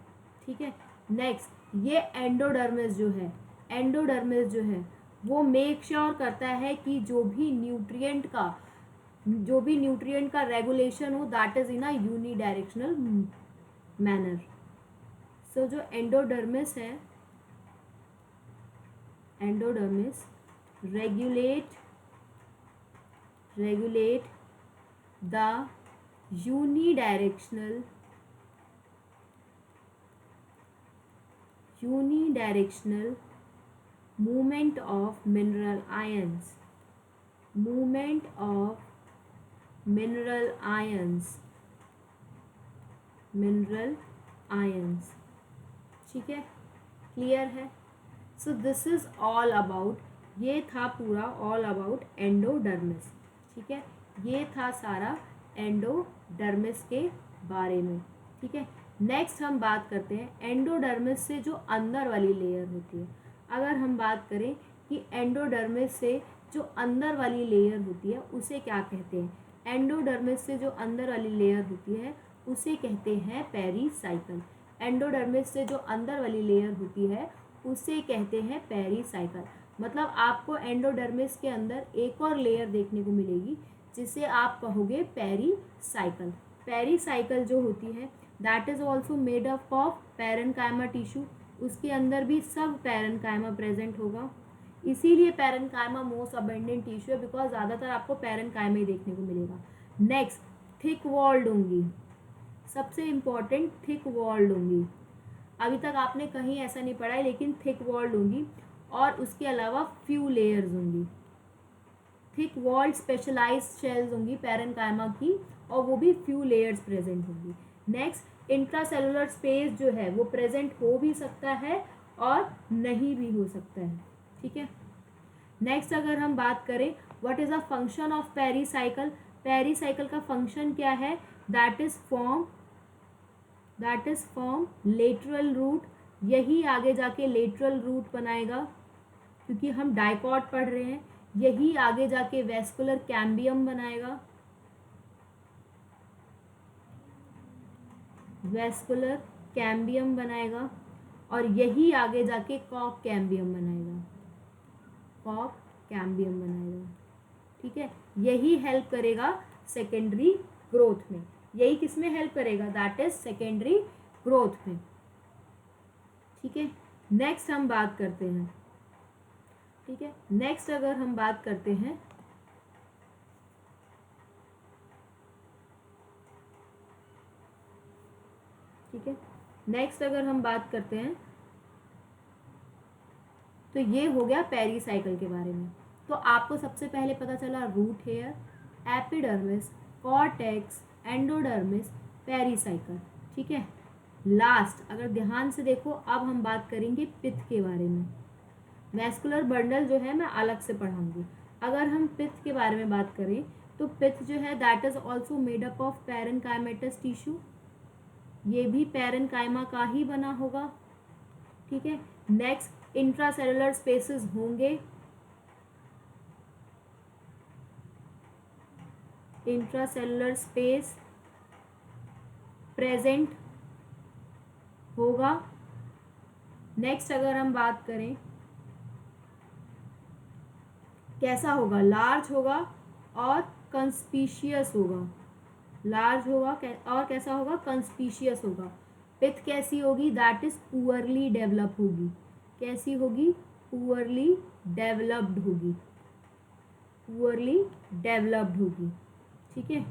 ठीक है। नेक्स्ट ये एंडोडर्मिस जो है वो मेक श्योर करता है कि जो भी न्यूट्रिएंट का जो भी न्यूट्रिएंट का रेगुलेशन हो that is in a unidirectional manner. So जो एंडोडर्मिस है, endodermis regulate the unidirectional movement of mineral ions, movement of mineral ions, ठीक है, क्लियर है। So this is all about, ये था पूरा ऑल अबाउट एंडोडर्मिस, ठीक है, ये था सारा एंडोडर्मिस के बारे में, ठीक है। नेक्स्ट हम बात करते हैं एंडोडर्मिस से जो अंदर वाली लेयर होती है। अगर हम बात करें कि एंडोडर्मिस से जो अंदर वाली लेयर होती है उसे क्या कहते हैं, एंडोडर्मिस से जो अंदर वाली लेयर होती है उसे कहते हैं पेरीसाइकल। एंडोडर्मिस से जो अंदर वाली लेयर होती है उसे कहते हैं पेरीसाइकल। मतलब आपको एंडोडर्मिस के अंदर एक और लेयर देखने को मिलेगी जिसे आप कहोगे पेरीसाइकल। पेरीसाइकल जो होती है that is also made up of parenchyma tissue, उसके अंदर भी सब पैरेनकाइमा प्रेजेंट होगा, इसीलिए पैरेनकाइमा मोस्ट अबेंडेंट टिश्यू है, बिकॉज ज़्यादातर आपको पैरेनकाइमा ही देखने को मिलेगा। नेक्स्ट थिक वॉल्ड होंगी, सबसे इम्पॉर्टेंट थिक वॉल्ड होंगी, अभी तक आपने कहीं ऐसा नहीं पढ़ा है लेकिन थिक वॉल्ड होंगी, और उसके अलावा फ्यू लेयर्स होंगी। थिक वॉल्ड स्पेशलाइज्ड शेल्स होंगी पैरेनकाइमा की, और वो भी फ्यू लेयर्स प्रेजेंट होंगी। नेक्स्ट इंट्रासेलुलर स्पेस जो है वो प्रेजेंट हो भी सकता है और नहीं भी हो सकता है, ठीक है। नेक्स्ट अगर हम बात करें what is a function of pericycle, pericycle का फंक्शन क्या है, that is form lateral root, यही आगे जाके लेटरल रूट बनाएगा, क्योंकि हम डाइकॉट पढ़ रहे हैं, यही आगे जाके वेस्कुलर कैम्बियम बनाएगा, वेस्कुलर कैम्बियम बनाएगा, और यही आगे जाके कॉक कैम्बियम बनाएगा, कॉक कैम्बियम बनाएगा, ठीक है। यही हेल्प करेगा सेकेंडरी ग्रोथ में, यही किस में हेल्प करेगा, दैट इज सेकेंडरी ग्रोथ में, ठीक है। नेक्स्ट हम बात करते हैं, ठीक है, नेक्स्ट अगर हम बात करते हैं ठीक है, नेक्स्ट अगर हम बात करते हैं तो ये हो गया पेरीसाइकल के बारे में। तो आपको सबसे पहले पता चला root hair, epidermis, cortex, endodermis, pericycle, ठीक है। लास्ट अगर ध्यान से देखो, अब हम बात करेंगे पित्त के बारे में। वेस्कुलर बंडल जो है मैं अलग से पढ़ाऊंगी। अगर हम पित्त के बारे में बात करें तो पित्त जो है that is also made up of parenchymatous tissue, ये भी पैरेनकाइमा का ही बना होगा, ठीक है। नेक्स्ट इंट्रासेलुलर स्पेसेस होंगे, इंट्रासेलुलर स्पेस प्रेजेंट होगा। नेक्स्ट अगर हम बात करें कैसा होगा, लार्ज होगा और कंस्पीशियस होगा, लार्ज होगा और कैसा होगा, कंस्पीशियस होगा। पित्त कैसी होगी, दैट इज पुअरली डेवलप होगी, कैसी होगी, पुअरली डेवलप्ड होगी, पुअरली डेवलप्ड होगी, ठीक है।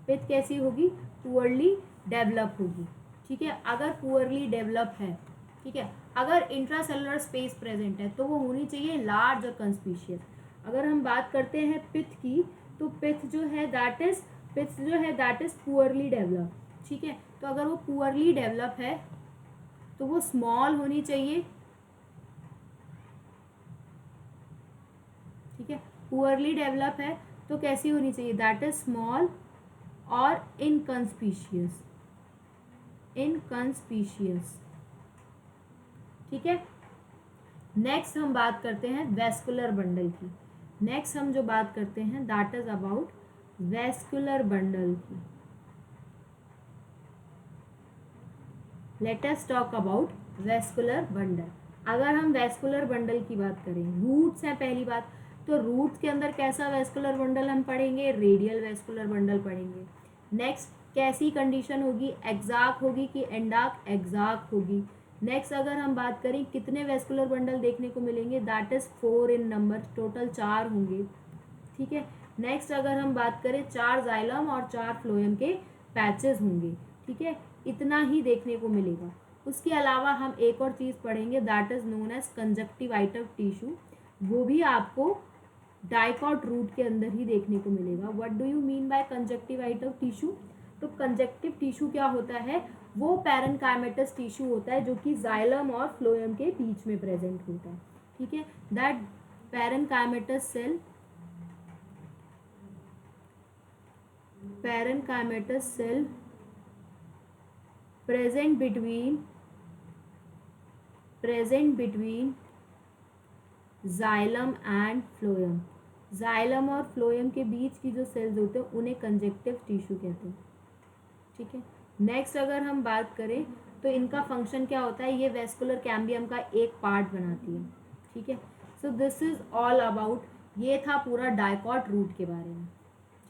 पित्त कैसी होगी, पुअरली डेवलप होगी, ठीक है। अगर पुअरली डेवलप है, ठीक है, अगर इंट्रासेलुलर स्पेस प्रेजेंट है तो वो होनी चाहिए लार्ज और कंस्पीशियस। अगर हम बात करते हैं पित्त की, तो पित्त जो है दैट इज पुअरली डेवलप, ठीक है। तो अगर वो पुअरली डेवलप है तो वो स्मॉल होनी चाहिए, ठीक है। पुअरली डेवलप है तो कैसी होनी चाहिए, दैट इज स्मॉल और इनकंस्पीशियस, ठीक है। नेक्स्ट हम बात करते हैं वेस्कुलर बंडल की। नेक्स्ट हम जो बात करते हैं that is about vascular bundle की। Let us talk about vascular bundle. अगर हम वेस्कुलर बंडल की बात करें, रूट्स हैं पहली बात, तो तो रूट्स के अंदर कैसा वेस्कुलर बंडल हम पढ़ेंगे, रेडियल वेस्कुलर बंडल पढ़ेंगे। नेक्स्ट कैसी कंडीशन होगी, एक्साक होगी कि एंडाक, एक्साक होगी। नेक्स्ट अगर हम बात करें कितने वेस्कुलर बंडल देखने को मिलेंगे, that is 4 in number, total 4 होंगे, ठीक है। नेक्स्ट अगर हम बात करें 4 जाइलम और 4 फ्लोएम के पैचेस होंगे, ठीक है, इतना ही देखने को मिलेगा। उसके अलावा हम एक और चीज़ पढ़ेंगे that is known as conjunctive tissue, वो भी आपको डाइकॉट रूट के अंदर ही देखने को मिलेगा। What do you mean by conjunctive tissue? तो कंजक्टिव टिश्यू क्या होता है, वो पैरेन्काइमेटस टिश्यू होता है जो कि जाइलम और फ्लोएम के बीच में प्रेजेंट होता है, ठीक है। That parenchymatous cell, parenchymatous cell present between xylem and phloem, xylem और फ्लोएम के बीच की जो सेल्स होते हैं उन्हें कंजक्टिव टिश्यू कहते हैं, ठीक है। नेक्स्ट अगर हम बात करें तो इनका फंक्शन क्या होता है, ये वेस्कुलर कैम्बियम का एक पार्ट बनाती है, ठीक है। So this is all about, ये था पूरा डाइकॉट रूट के बारे में,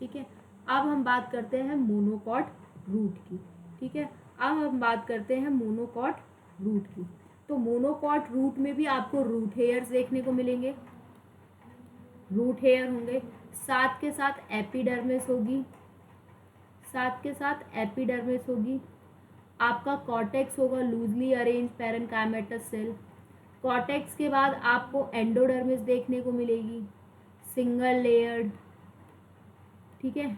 ठीक है। अब हम बात करते हैं मोनोकॉट रूट की, ठीक है। अब हम बात करते हैं मोनोकॉट रूट की। तो मोनोकॉट रूट में भी आपको रूट हेयर्स देखने को मिलेंगे, रूट हेयर होंगे, साथ के साथ एपिडर्मिस होगी, साथ के साथ एपिडर्मिस होगी। आपका कॉर्टेक्स होगा, loosely arrange parenchymatous cell. Cortex के बाद आपको एंडोडर्मिस देखने को मिलेगी, सिंगल लेयर्ड, ठीक है,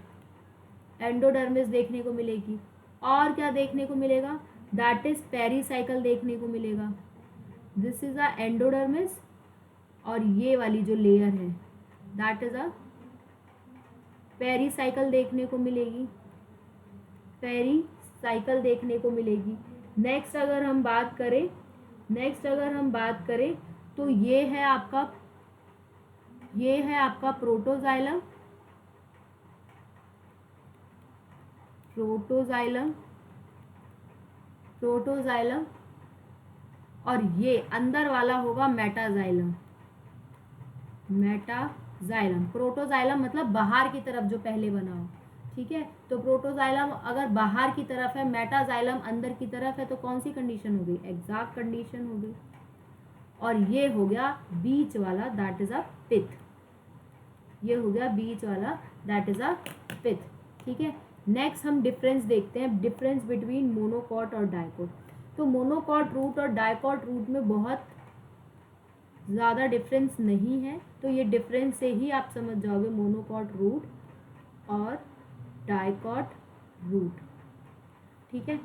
एंडोडर्मिस देखने को मिलेगी। और क्या देखने को मिलेगा, दैट इज पेरीसाइकल देखने को मिलेगा। दिस इज अ एंडोडर्मिस, और ये वाली जो लेयर है दैट इज अ पेरीसाइकल देखने को मिलेगी, पेरीसाइकल देखने को मिलेगी। नेक्स्ट अगर हम बात करें, नेक्स्ट अगर हम बात करें तो ये है आपका, ये है आपका प्रोटोजाइलम, प्रोटोजाइलम, प्रोटोजाइलम, और ये अंदर वाला होगा मेटाजाइलम, मेटाजाइलम। प्रोटोजाइलम मतलब बाहर की तरफ जो पहले बना हो, ठीक है। तो प्रोटोजाइलम अगर बाहर की तरफ है, मेटाजाइलम अंदर की तरफ है, तो कौन सी कंडीशन हो गई, एक्साक्ट कंडीशन हो गई। और ये हो गया बीच वाला, दैट इज अ पिथ, ये हो गया बीच वाला, दैट इज अ पिथ, ठीक है। नेक्स्ट हम डिफरेंस देखते हैं, डिफरेंस बिटवीन मोनोकॉट और डाइकॉट। तो मोनोकॉट रूट और डाइकॉट रूट में बहुत ज़्यादा डिफरेंस नहीं है, तो ये डिफरेंस से ही आप समझ जाओगे मोनोकॉट रूट और डाइकॉट रूट, ठीक है।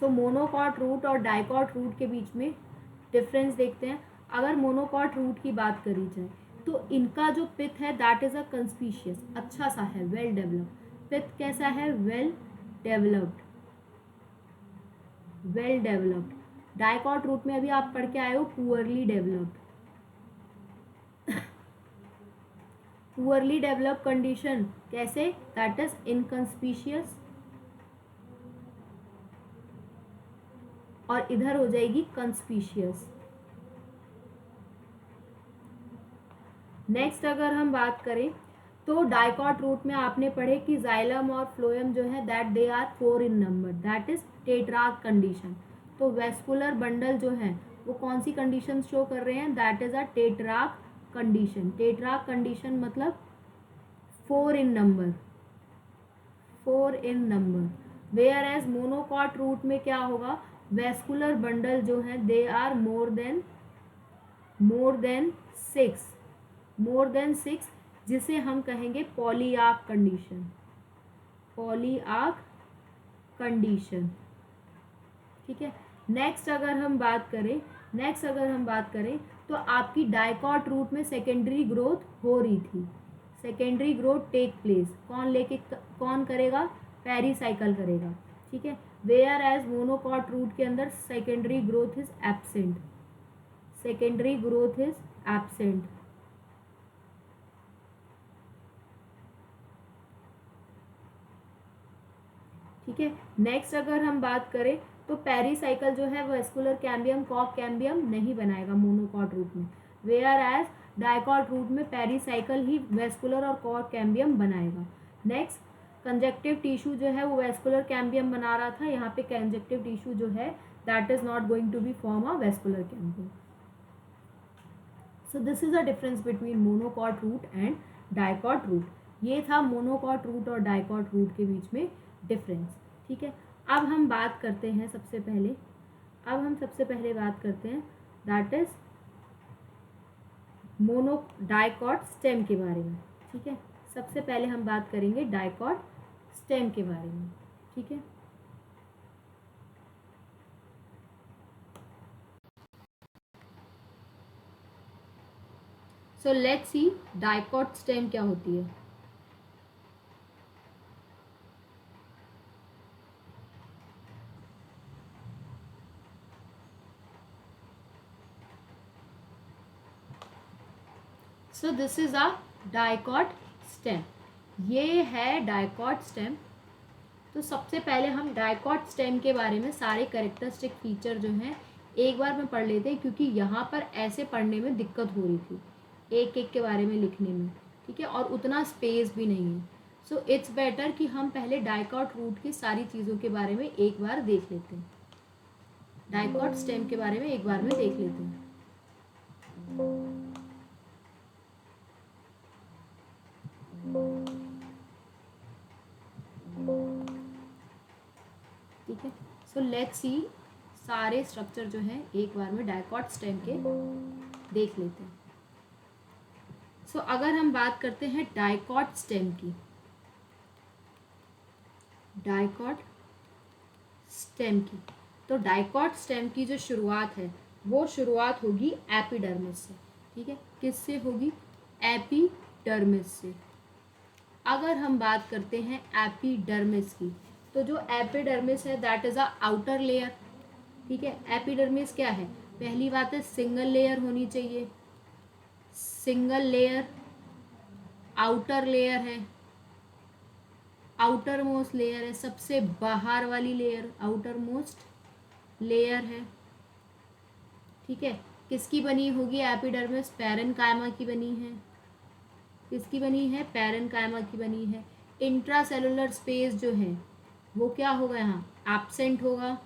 सो मोनोकॉट रूट और डाइकॉट रूट के बीच में डिफरेंस देखते हैं। अगर मोनोकॉट रूट की बात करी जाए तो इनका जो पिथ है दैट इज अ कंस्पीशियस, अच्छा सा है, वेल डेवलप्ड। पिथ कैसा है, well developed, well developed. Dicot root में अभी आप पढ़ के आए हो poorly developed, poorly developed condition कैसे, दैट इज इनकंस्पीशियस, और इधर हो जाएगी कंस्पीशियस। नेक्स्ट अगर हम बात करें तो डाइकॉट रूट में आपने पढ़े कि जाइलम और फ्लोएम जो है that they are 4 in number, that is tetrarch condition. तो वेस्कुलर बंडल जो है वो कौन सी कंडीशन शो कर रहे हैं, that is a tetrarch condition. Tetrarch condition मतलब 4 in number, 4 in number. Whereas monocot root में क्या होगा, वेस्कुलर बंडल जो है they are more than 6, more than 6, जिसे हम कहेंगे पॉलीआर्क कंडीशन, पॉलीआर्क कंडीशन, ठीक है। नेक्स्ट अगर हम बात करें, नेक्स्ट अगर हम बात करें तो आपकी डाइकॉट रूट में सेकेंडरी ग्रोथ हो रही थी, सेकेंडरी ग्रोथ टेक प्लेस, कौन करेगा, पेरीसाइकल करेगा, ठीक है। वेयर एज मोनोकॉट रूट के अंदर secondary growth is absent, secondary growth is absent, ठीक है। नेक्स्ट अगर हम बात करें तो पेरिसाइकिल जो है वेस्कुलर कैम्बियम कॉक कैम्बियम नहीं बनाएगा मोनोकॉट रूट में, वेयर एज डाइकॉट रूट में पेरिसाइकिल ही वेस्कुलर और कॉक कैम्बियम बनाएगा। नेक्स्ट, कंजक्टिव टिश्यू जो है वो वेस्कुलर कैम्बियम बना रहा था, यहाँ पे कंजक्टिव टिश्यू जो है that is not going to be form a vascular cambium. So this is a difference between monocot root and dicot root. ये था मोनोकॉट रूट और डाइकॉट रूट के बीच में डिफरेंस। ठीक है, अब हम बात करते हैं सबसे पहले बात करते हैं दैट इज डाइकॉट स्टेम के बारे में। ठीक है, सबसे पहले हम बात करेंगे डाइकॉट स्टेम के बारे में। ठीक है, so let's C dicot stem क्या होती है। So this is a dicot stem, ये है डाइकॉट स्टेम। तो सबसे पहले हम डाइकॉट स्टेम के बारे में सारे कैरेक्टरिस्टिक फीचर जो हैं एक बार में पढ़ लेते हैं, क्योंकि यहाँ पर ऐसे पढ़ने में दिक्कत हो रही थी एक एक के बारे में लिखने में। ठीक है, और उतना स्पेस भी नहीं है। सो इट्स बेटर कि हम पहले डाइकॉट रूट की सारी चीज़ों के बारे में एक बार देख लेते हैं, डाइकॉट स्टेम के बारे में एक बार में देख लेते हैं। ठीक है, सो लेट्स सी सारे स्ट्रक्चर जो हैं एक बार में डाइकॉट स्टेम के देख लेते हैं। सो अगर हम बात करते हैं डाइकॉट स्टेम की, डाइकॉट स्टेम की, तो डाइकॉट स्टेम की जो शुरुआत है वो शुरुआत होगी एपिडर्मिस से। ठीक है, किससे होगी? एपिडर्मिस से। अगर हम बात करते हैं एपिडर्मिस की, तो जो एपिडर्मिस है that is a outer layer. ठीक है, एपिडर्मिस क्या है? पहली बात है सिंगल लेयर होनी चाहिए, सिंगल लेयर आउटर लेयर है, आउटर मोस्ट लेयर है, सबसे बाहर वाली लेयर आउटर मोस्ट लेयर है। ठीक है, किसकी बनी होगी एपिडर्मिस? पैरेन्काइमा की बनी है। किसकी बनी है? पैरेन्काइमा की बनी है। इंट्रासेलुलर स्पेस जो है वो क्या होगा? यहाँ एब्सेंट होगा।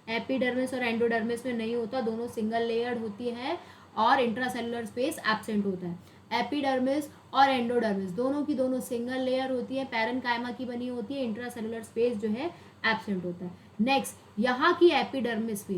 एपिडर्मिस और एंडोडर्मिस में नहीं होता, दोनों सिंगल लेयर्ड होती है और इंट्रासेलुलर स्पेस एब्सेंट होता है। एपिडर्मिस और एंडोडर्मिस दोनों की दोनों सिंगल लेयर होती है, पैरेन्काइमा की बनी होती है, इंट्रासेलुलर स्पेस जो है एब्सेंट होता है। नेक्स्ट, यहाँ की एपिडर्मिस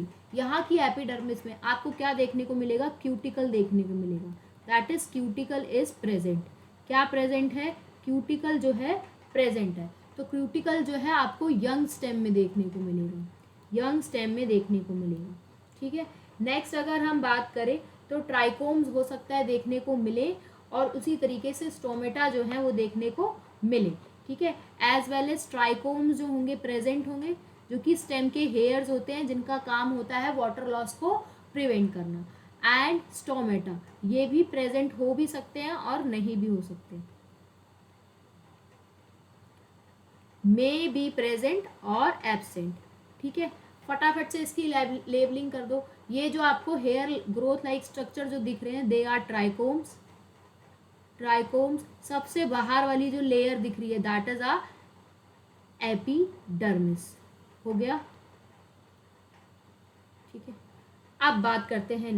में आपको क्या देखने को मिलेगा? क्यूटिकल देखने को मिलेगा, that is cuticle is present. क्या प्रेजेंट है? क्यूटिकल जो है प्रेजेंट है। तो क्यूटिकल जो है आपको यंग स्टेम में देखने को मिलेगा, यंग स्टेम में देखने को मिलेगा। ठीक है, नेक्स्ट अगर हम बात करें तो ट्राइकोम्स हो सकता है देखने को मिले, और उसी तरीके से स्टोमेटा जो है वो देखने को मिले। ठीक है, एज वेल एज ट्राइकोम्स जो होंगे प्रेजेंट होंगे, जो कि स्टेम के हेयर्स होते हैं जिनका काम होता है वाटर लॉस को प्रिवेंट करना। एंड स्टोमेटा ये भी प्रेजेंट हो भी सकते हैं और नहीं भी हो सकते, मे बी प्रेजेंट और एब्सेंट। ठीक है, फटाफट से इसकी लेबलिंग कर दो। ये जो आपको हेयर ग्रोथ लाइक स्ट्रक्चर जो दिख रहे हैं दे आर ट्राइकोम्स। ट्राइकोम्स, सबसे बाहर वाली जो लेयर दिख रही है दैट इज अ एपिडर्मिस। हो गया? ठीक है, अब बात करते हैं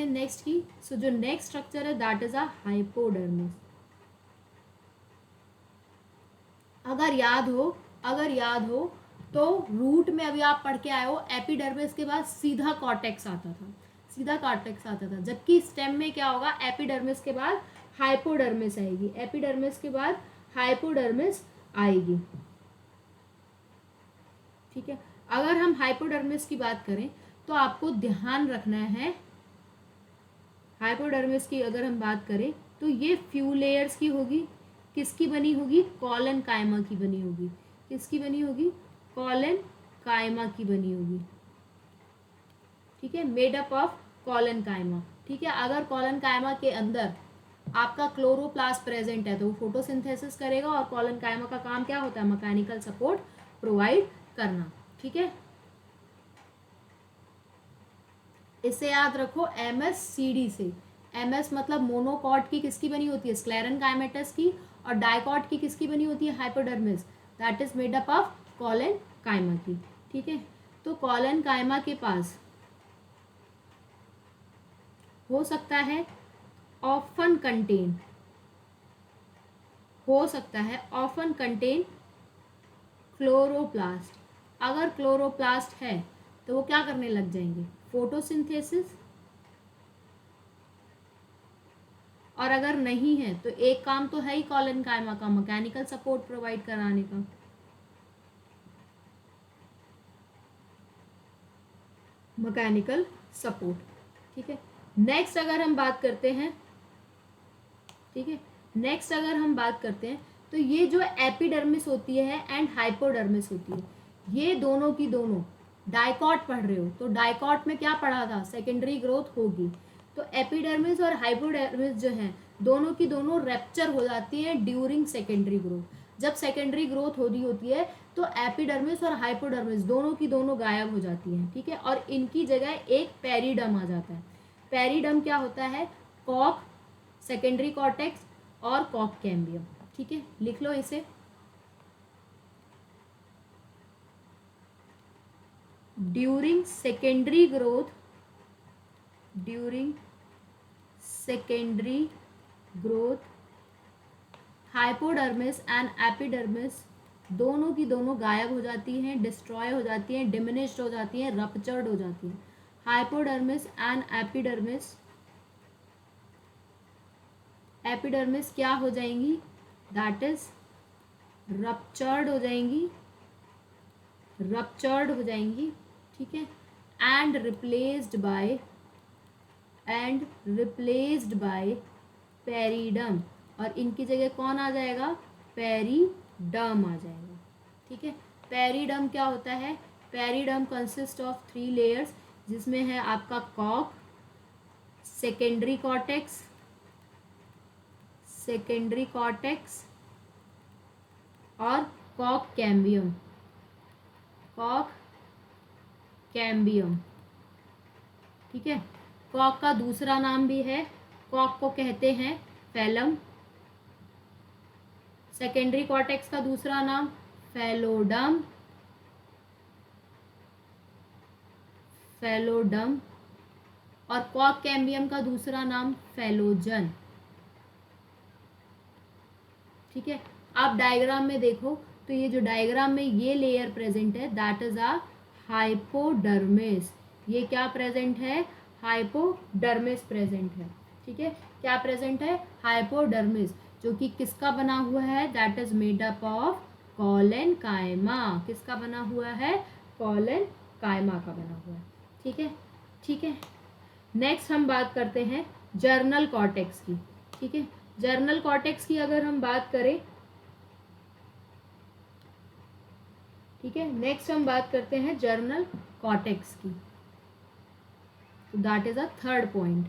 नेक्स्ट की। सो जो नेक्स्ट स्ट्रक्चर है दैट इज अ हाइपोडर्मिस। अगर याद हो तो रूट में अभी आप पढ़ के आए हो, एपिडर्मिस के बाद सीधा कॉर्टेक्स आता था, जबकि स्टेम में क्या होगा? एपिडर्मिस के बाद हाइपोडर्मिस आएगी, एपिडर्मिस के बाद हाइपोडर्मिस आएगी। ठीक है, अगर हम हाइपोडर्मिस की बात करें तो आपको ध्यान रखना है, हाइपोडर्मिस की अगर हम बात करें तो ये फ्यू लेयर्स की होगी। किसकी बनी होगी? कॉलन कायमा की बनी होगी। किसकी बनी होगी? कॉलन कायमा की बनी होगी। ठीक है, मेड अप ऑफ कॉलन कायमा। ठीक है, अगर कॉलन कायमा के अंदर आपका क्लोरोप्लास्ट प्रेजेंट है तो वो फोटोसिंथेसिस करेगा, और कॉलन कायमा का काम क्या होता है? मैकेनिकल सपोर्ट प्रोवाइड करना। ठीक है, इसे याद रखो MSCD से। MS मतलब मोनोकॉट की किसकी बनी होती है, स्क्लेरन काइमेटस की, और डाइकॉट की किसकी बनी होती है, hypodermis, that is made up of collenchyma की। ठीक है, तो कॉलन काइमा के पास हो सकता है ऑफन कंटेन, हो सकता है ऑफन कंटेन क्लोरोप्लास्ट। अगर क्लोरोप्लास्ट है तो वो क्या करने लग जाएंगे, फोटोसिंथेसिस। और अगर नहीं है तो एक काम तो है ही कॉलन काइमा का, मैकेनिकल सपोर्ट प्रोवाइड कराने का। मैकेनिकल सपोर्ट, ठीक है। नेक्स्ट अगर हम बात करते हैं, ठीक है, नेक्स्ट अगर हम बात करते हैं तो ये जो एपिडर्मिस होती है एंड हाइपोडर्मिस होती है, ये दोनों की दोनों डाइकॉट पढ़ रहे हो तो डाइकॉट में क्या पढ़ा था, सेकेंडरी ग्रोथ होगी। तो एपिडर्मिस और हाइपोडर्मिस जो है दोनों की दोनों रैप्चर हो जाती है ड्यूरिंग सेकेंडरी ग्रोथ। जब सेकेंडरी ग्रोथ हो रही होती है तो एपिडर्मिस और हाइपोडर्मिस दोनों की दोनों गायब हो जाती हैं, ठीक है, और इनकी जगह एक पेरिडम आ जाता है। पेरिडम क्या होता है, कॉक, सेकेंडरी कॉर्टेक्स और कॉक कैम्बियम। ठीक है, लिख लो इसे। During secondary growth, during secondary growth hypodermis and epidermis दोनों की दोनों गायब हो जाती हैं, डिस्ट्रॉय हो जाती हैं, डिमिनिश्ड हो जाती हैं, रप्चर्ड हो जाती हैं। हाइपोडर्मिस एंड एपिडर्मिस, एपिडर्मिस क्या हो जाएंगी, दैट इज रप्चर्ड हो जाएंगी, रप्चर्ड हो जाएंगी, ठीक है, एंड रिप्लेस्ड बाय पेरिडम। और इनकी जगह कौन आ जाएगा, पेरिडम आ जाएगा। ठीक है, पेरिडम क्या होता है, पेरिडम कंसिस्ट ऑफ 3 लेयर्स, जिसमें है आपका Kock, secondary cortex, secondary cortex और कॉक कैम्बियम, कॉक कैम्बियम। ठीक है, कॉक का दूसरा नाम भी है, कॉक को कहते हैं फैलम। सेकेंडरी कॉर्टेक्स का दूसरा नाम फैलोडम, फैलोडम, और कॉक कैम्बियम का दूसरा नाम फैलोजन। ठीक है, आप डायग्राम में देखो तो ये जो डायग्राम में ये लेयर प्रेजेंट है दैट इज अ हाइपोडर्मिस। ये क्या प्रेजेंट है, हाइपोडर्मिस प्रेजेंट है। ठीक है, क्या प्रेजेंट है, हाइपोडर्मिस, जो कि किसका बना हुआ है, that is made up of collenchyma. किसका बना हुआ है, कॉलन काइमा का बना हुआ है। ठीक है, ठीक है। नेक्स्ट हम बात करते हैं जर्नल कॉर्टेक्स की। ठीक है, जर्नल कॉर्टेक्स की अगर हम बात करें, ठीक है, नेक्स्ट हम बात करते हैं जर्नल कॉर्टेक्स की। तो that is a third point,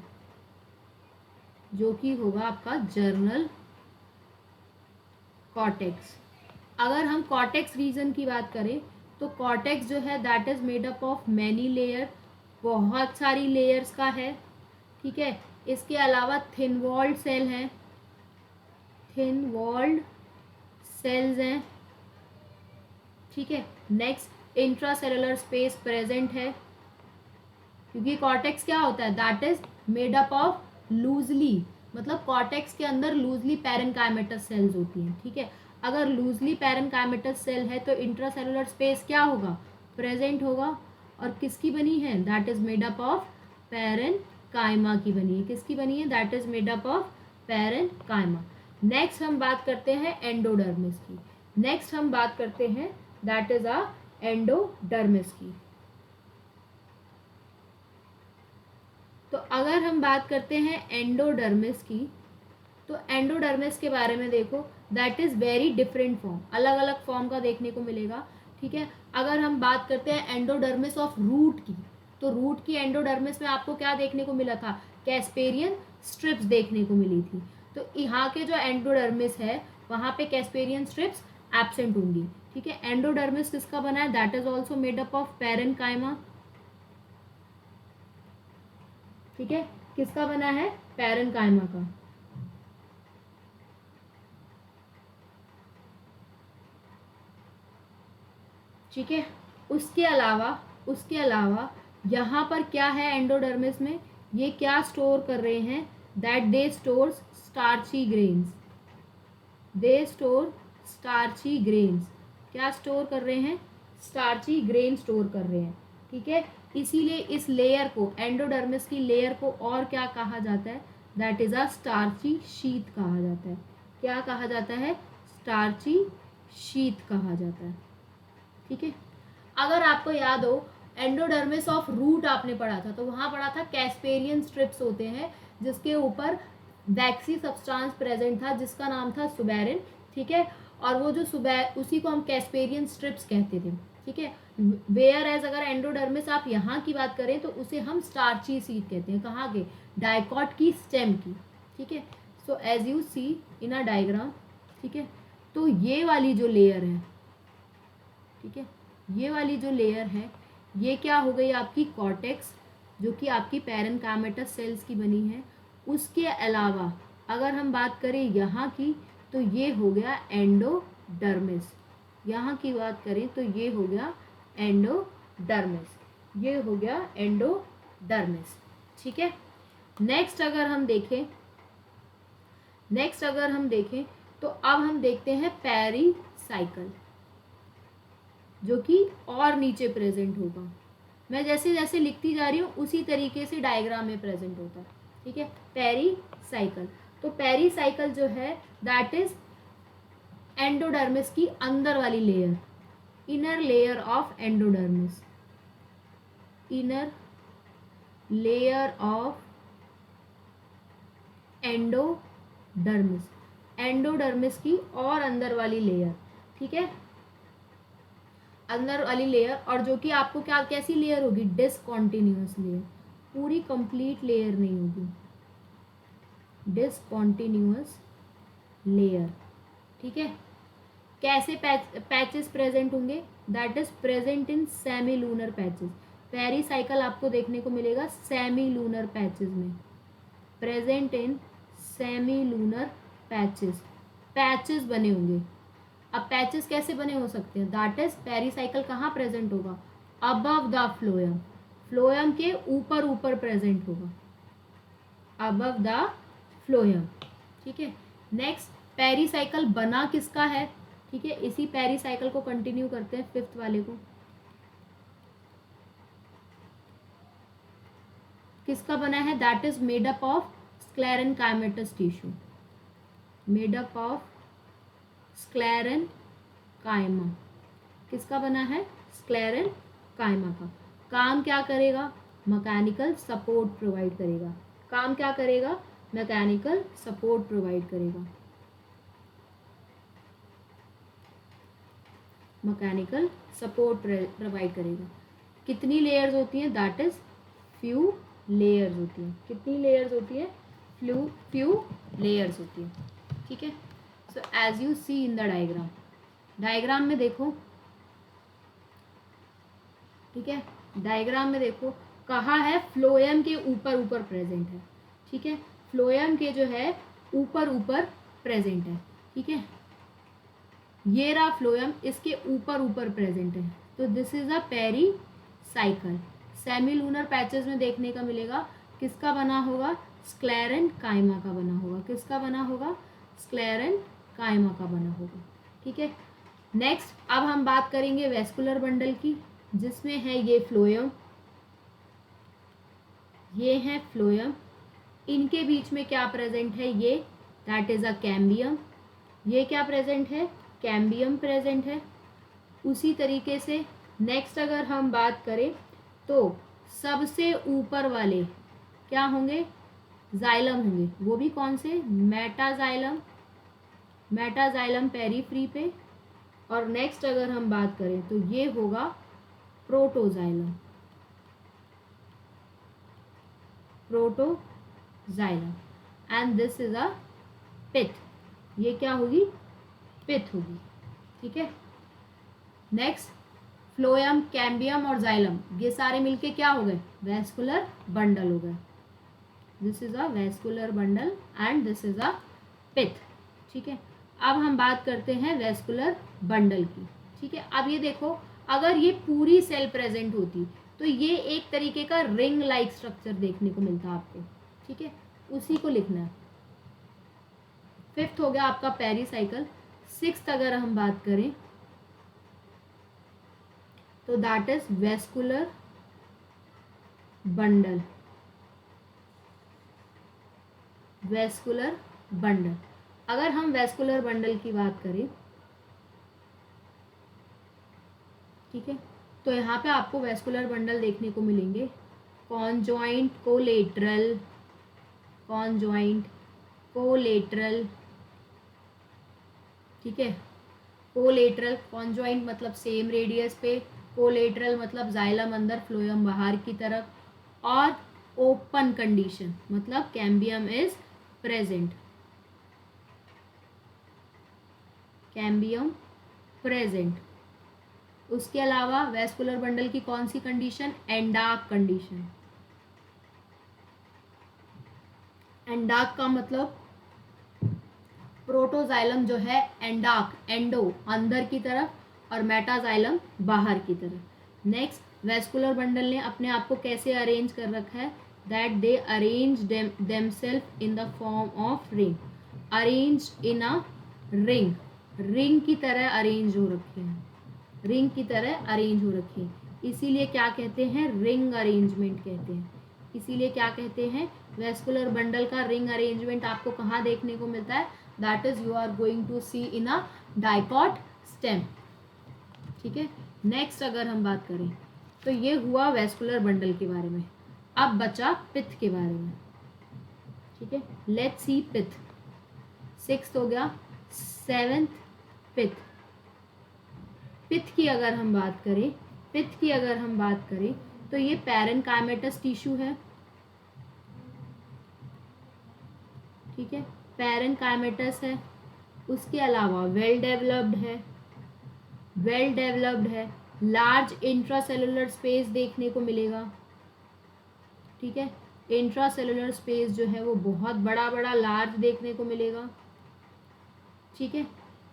जो कि होगा आपका जर्नल कॉर्टेक्स। अगर हम कॉर्टेक्स रीजन की बात करें तो कॉर्टेक्स जो है that is made up of many layer, बहुत सारी लेयर्स का है। ठीक है, इसके अलावा थिन वॉल्ड सेल हैं, थिन वॉल्ड सेल्स हैं। ठीक है, नेक्स्ट इंट्रासेलुलर स्पेस प्रेजेंट है, क्योंकि कॉर्टेक्स क्या होता है, that is made up of loosely, मतलब कॉर्टेक्स के अंदर लूजली पैरेनकाइमेटस सेल्स होती हैं। ठीक है, अगर लूजली पैरेनकाइमेटस सेल है तो इंट्रासेलुलर स्पेस क्या होगा, प्रेजेंट होगा, और किसकी बनी है, that is made up of parenchyma की बनी है। किसकी बनी है, that is made up of parenchyma. Next हम बात करते हैं एंडोडर्मिस की। नेक्स्ट हम बात करते हैं दैट इज अ एंडोडर्मिस की। तो अगर हम बात करते हैं एंडोडर्मिस की, तो एंडोडर्मिस के बारे में देखो, that is very different form, अलग अलग फॉर्म का देखने को मिलेगा। ठीक है, अगर हम बात करते हैं एंडोडर्मिस ऑफ रूट की, तो रूट की एंडोडर्मिस में आपको क्या देखने को मिला था, कैस्पेरियन स्ट्रिप्स देखने को मिली थी। तो यहाँ के जो एंडोडर्मिस है वहाँ पे कैस्पेरियन स्ट्रिप्स एब्सेंट होंगी। ठीक है। एंडोडर्मिस किसका बना है, that is also made up of parenchyma, ठीक है। किसका बना है, पैरेनकाइमा का। ठीक है। उसके अलावा यहाँ पर क्या है एंडोडर्मिस में, ये क्या स्टोर कर रहे हैं, that they store starchy grains, they store starchy grains, क्या स्टोर कर रहे हैं, स्टार्ची ग्रेन स्टोर कर रहे हैं, ठीक है। इसीलिए इस लेयर को, एंडोडर्मिस की लेयर को और क्या कहा जाता है, that is a starchy sheath कहा जाता है। क्या कहा जाता है, स्टार्ची शीथ कहा जाता है, ठीक है। अगर आपको याद हो एंडोडर्मिस ऑफ रूट आपने पढ़ा था, तो वहां पढ़ा था कैस्पेरियन स्ट्रिप्स होते हैं जिसके ऊपर वैक्सी सब्सटेंस प्रेजेंट था जिसका नाम था सुबेरिन, ठीक है। और वो जो उसी को हम कैस्पेरियन स्ट्रिप्स कहते थे, ठीक है। वेयर एज अगर एंडोडर्मिस आप यहाँ की बात करें तो उसे हम स्टार्ची सीड कहते हैं, कहाँ के, डाइकॉट की स्टेम की, ठीक है। So as you see in a diagram, ठीक है। तो ये वाली जो लेयर है, ठीक है, ये वाली जो लेयर है ये क्या हो गई आपकी कॉर्टेक्स, जो कि आपकी पैरेनकाइमेटस सेल्स की बनी है। उसके अलावा अगर हम बात करें यहाँ की तो ये हो गया एंडोडर्मिस, यहाँ की बात करें तो ये हो गया एंडोडर्मिस, ये हो गया एंडोडर्मिस, ठीक है। नेक्स्ट अगर हम देखें तो अब हम देखते हैं पेरीसाइकल, जो कि और नीचे प्रेजेंट होगा। मैं जैसे जैसे लिखती जा रही हूँ उसी तरीके से डायग्राम में प्रेजेंट होता है, ठीक है। पेरीसाइकल, तो पेरीसाइकल जो है दैट इज एंडोडर्मिस की अंदर वाली layer, inner layer of endodermis, inner layer of endodermis, endodermis की और अंदर वाली लेयर, ठीक है, अंदर वाली लेयर। और जो कि आपको क्या कैसी लेयर होगी, डिसकॉन्टिन्यूअस लेयर, पूरी कंप्लीट लेयर नहीं होगी, डिसकॉन्टिन्यूअस लेयर, ठीक है। कैसे पैचेस प्रेजेंट होंगे, that is present in semi lunar patches, pericycle आपको देखने को मिलेगा सेमी लूनर पैचेस में, present in semi lunar patches, patches बने होंगे। अब पैचेस कैसे बने हो सकते हैं, दैट इज पेरीसाइकल कहाँ प्रेजेंट होगा, अबव द फ्लोएम, फ्लोएम के ऊपर ऊपर प्रेजेंट होगा, अबव द फ्लोएम, ठीक है। नेक्स्ट पेरीसाइकल बना किसका है, ठीक है, इसी पेरीसाइकल को कंटिन्यू करते हैं, फिफ्थ वाले को, किसका बना है, that is made up of sclerenchymatous tissue, made up of sclerenchyma, किसका बना है, स्क्लेरेनकाइमा का। काम क्या करेगा, मैकेनिकल सपोर्ट प्रोवाइड करेगा, काम क्या करेगा, मैकेनिकल सपोर्ट प्रोवाइड करेगा, मैकेनिकल सपोर्ट प्रोवाइड करेगा। कितनी लेयर्स होती हैं, दैट इज फ्यू लेयर्स होती हैं, कितनी लेयर्स होती है, फ्यू लेयर्स होती है, ठीक है। So as you see in the diagram, diagram में देखो, ठीक है, डायग्राम में देखो कहाँ है, फ्लोएम के ऊपर ऊपर प्रेजेंट है, ठीक है, फ्लोएम के जो है ऊपर ऊपर प्रेजेंट है, ठीक है। ये रहा फ्लोएम, इसके ऊपर ऊपर प्रेजेंट है, तो this is a pericycle, semi lunar patches में देखने का मिलेगा, किसका बना होगा, स्क्लेरेनकाइमा का बना होगा, किसका बना होगा, स्क्लेरेनकाइमा का बना होगा, ठीक है। नेक्स्ट अब हम बात करेंगे वेस्कुलर बंडल की, जिसमें है ये फ्लोएम, ये है फ्लोएम, इनके बीच में क्या प्रेजेंट है, ये दैट इज अ कैम्बियम, ये क्या प्रेजेंट है, कैम्बियम प्रेजेंट है। उसी तरीके से नेक्स्ट अगर हम बात करें तो सबसे ऊपर वाले क्या होंगे, जाइलम होंगे, वो भी कौन से, मेटाजाइलम, मेटाजाइलम पेरीफ्री पे। और नेक्स्ट अगर हम बात करें तो ये होगा protoxylem, protoxylem, and this is a pith, ये क्या होगी, पिथ होगी, ठीक है। नेक्स्ट फ्लोएम, कैम्बियम और जाइलम, ये सारे मिलके क्या हो गए, वैस्कुलर बंडल हो गए. This is a vascular bundle and this is a pith. ठीक है, अब हम बात करते हैं वैस्कुलर बंडल की. ठीक है, अब ये देखो, अगर ये पूरी सेल प्रेजेंट होती तो ये एक तरीके का रिंग लाइक स्ट्रक्चर देखने को मिलता आपको. ठीक है, उसी को लिखना है. फिफ्थ हो गया आपका पेरीसाइकिल. सिक्स्थ अगर हम बात करें तो that is vascular bundle. Vascular bundle, अगर हम वैस्कुलर बंडल की बात करें, ठीक है, तो यहाँ पे आपको वैस्कुलर बंडल देखने को मिलेंगे. Conjoint, collateral, conjoint, collateral. ठीक है, कोलेटरल, कॉन्जॉइंट मतलब सेम रेडियस पे, कोलेटरल मतलब जाइलम अंदर, फ्लोएम बाहर की तरफ, और ओपन कंडीशन मतलब cambium is present. Cambium present. उसके अलावा वैस्कुलर बंडल की कौन सी कंडीशन, एंडार्क कंडीशन. एंडार्क का मतलब प्रोटोजाइलम जो है एंडार्क, एंडो अंदर की तरफ, और मेटाजाइलम बाहर की तरफ. नेक्स्ट, वैस्कुलर बंडल ने अपने आप को कैसे अरेंज कर रखा है, that they arrange themselves in the form of ring. Arrange in a ring, ring की तरह अरेंज हो रखे हैं, रिंग की तरह अरेंज हो रखे हैं. इसीलिए क्या कहते हैं, रिंग अरेंजमेंट कहते हैं. इसीलिए क्या कहते हैं, वैस्कुलर बंडल का रिंग अरेंजमेंट आपको कहाँ देखने को मिलता है, that is you are going to see in a dicot stem. ठीक है, नेक्स्ट अगर हम बात करें तो ये हुआ वैस्कुलर बंडल के बारे में. अब बचा पिथ के बारे में. ठीक है, लेट्स सी पिथ. सिक्स्थ हो गया. सेवेंथ, पिथ. पिथ की अगर हम बात करें, पिथ की अगर हम बात करें तो ये पैरेनकाइमेटस टिश्यू है. ठीक है, पैरेनकाइमेटस है. उसके अलावा वेल डेवलप्ड है, वेल डेवलप्ड है. लार्ज इंट्रासेलुलर स्पेस देखने को मिलेगा. ठीक है, इंट्रासेलुलर स्पेस जो है वो बहुत बड़ा बड़ा लार्ज देखने को मिलेगा. ठीक है,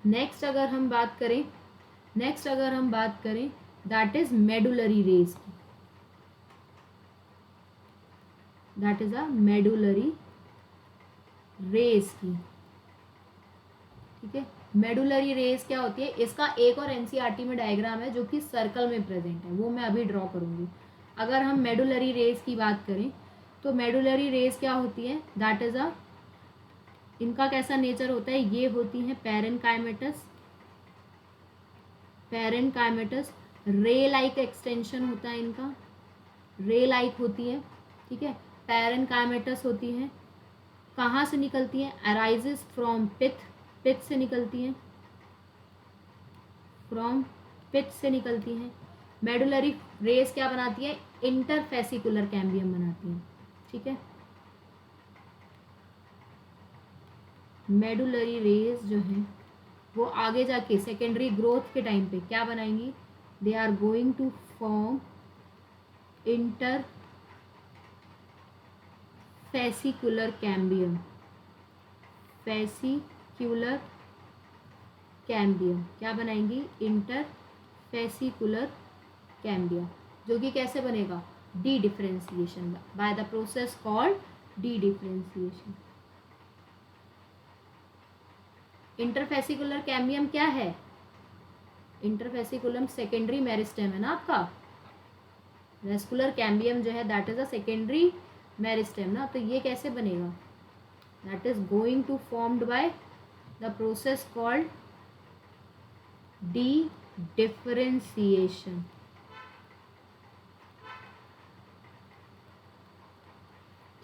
नेक्स्ट अगर हम बात करें, नेक्स्ट अगर हम बात करें दैट इज मेडुलरी रेज की. That is a medullary rays की. ठीक है, मेडुलरी रेज क्या होती है, इसका एक और एनसीईआरटी में डायग्राम है जो कि सर्कल में प्रेजेंट है, वो मैं अभी ड्रॉ करूंगी. अगर हम मेडुलरी रेज की बात करें तो मेडुलरी रेज क्या होती है, दैट इज अ, इनका कैसा नेचर होता है, ये होती है पैरेनकाइमेटस. पैरेनकाइमेटस, रे लाइक एक्सटेंशन होता है इनका, रे लाइक होती है. ठीक है, पैरेनकाइमेटस होती है. कहाँ से निकलती हैं, अराइजेस फ्रॉम पिथ, पिथ से निकलती हैं, फ्रॉम पिथ से निकलती हैं. मेडुलरी रेस क्या बनाती है, इंटरफेसिकुलर कैम्बियम बनाती हैं. ठीक है, मेडुलरी रेस जो है वो आगे जाके सेकेंडरी ग्रोथ के टाइम पे क्या बनाएंगी, they are going to form interfascicular cambium. Fascicular cambium क्या बनाएंगी, इंटरफेसिकुलर कैम्बियम, जो कि कैसे बनेगा, dedifferentiation, by the process called dedifferentiation. Interfascicular cambium क्या है, इंटरफेसिकुलम सेकेंडरी मेरिस्टेम है ना आपका. वेस्कुलर कैम्बियम जो है that is a secondary meristem ना, तो ये कैसे बनेगा, that is going to formed by the process called dedifferentiation.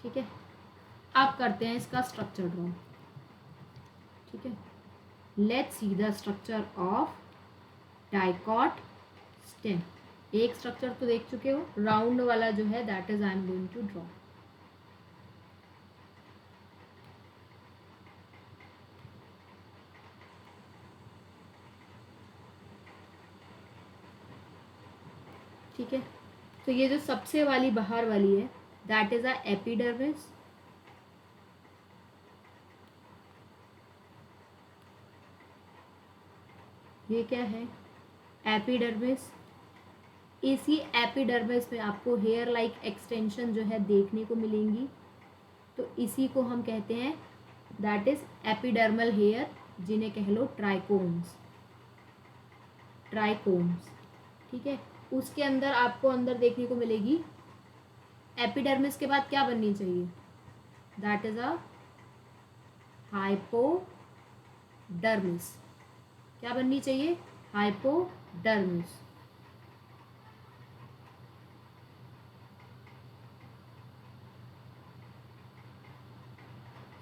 ठीक है, अब करते हैं इसका स्ट्रक्चर ड्रॉ. ठीक है, let's see the structure of dicot stem. एक स्ट्रक्चर तो देख चुके हो, राउंड वाला जो है that is I am going to draw. ठीक है। तो ये जो सबसे वाली बाहर वाली है दैट इज अ एपिडर्मिस, ये क्या है एपिडर्मिस। इसी एपिडर्मिस में आपको हेयर लाइक एक्सटेंशन जो है देखने को मिलेंगी, तो इसी को हम कहते हैं दैट इज एपिडर्मल हेयर, जिन्हें कह लो ट्राइकोम्स, ट्राइकोम्स। ठीक है, उसके अंदर आपको अंदर देखने को मिलेगी एपिडर्मिस के बाद क्या बननी चाहिए दैट इज अ हाइपोडर्मिस। क्या बननी चाहिए hypodermis.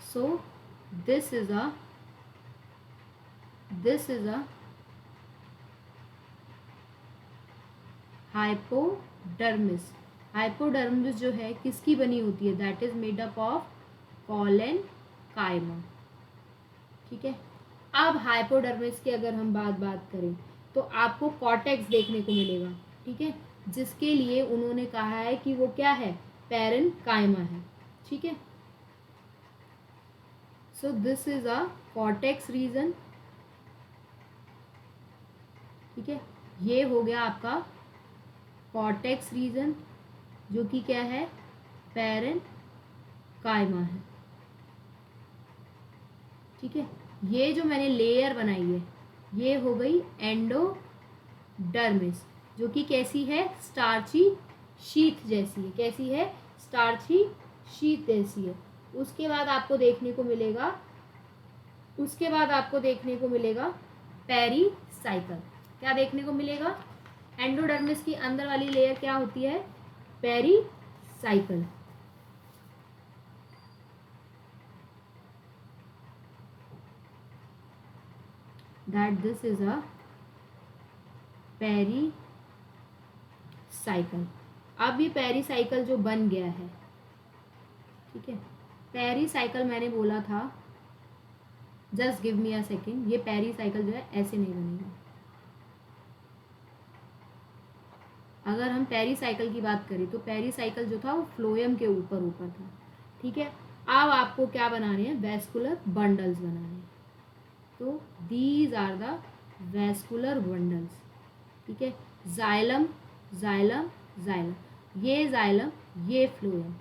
So this is a hypodermis. Hypodermis जो है किसकी बनी होती है that is made up of collenchyma. ठीक है, अब हाइपोडर्मिस की अगर हम बात करें तो आपको कॉर्टेक्स देखने को मिलेगा। ठीक है, जिसके लिए उन्होंने कहा है कि वो क्या है पेरन काइमा है। ठीक है, so this is a cortex region. ठीक है, ये हो गया आपका कॉर्टेक्स रीजन जो कि क्या है पेरन काइमा है। ठीक है, ये जो मैंने लेयर बनाई है ये हो गई एंडोडर्मिस, जो कि कैसी है स्टार्ची शीथ जैसी है। कैसी है स्टार्ची शीथ जैसी है। उसके बाद आपको देखने को मिलेगा पेरीसाइकल। क्या देखने को मिलेगा एंडोडर्मिस की अंदर वाली लेयर क्या होती है pericycle. That this is a pericycle. अब ये पेरीसाइकल जो बन गया है, ठीक है, पेरीसाइकल मैंने बोला था just give me a second, ये पेरीसाइकल जो है ऐसे नहीं बनेगा। अगर हम पेरीसाइकल की बात करें तो पेरीसाइकल जो था वो फ्लोएम के ऊपर था। ठीक है, अब आपको क्या बनाने हैं वेस्कुलर बंडल्स बनाने हैं। तो these are the vascular bundles. ठीक है, जाइलम जाइलम जाइलम, ये जाइलम ये फ्लोएम।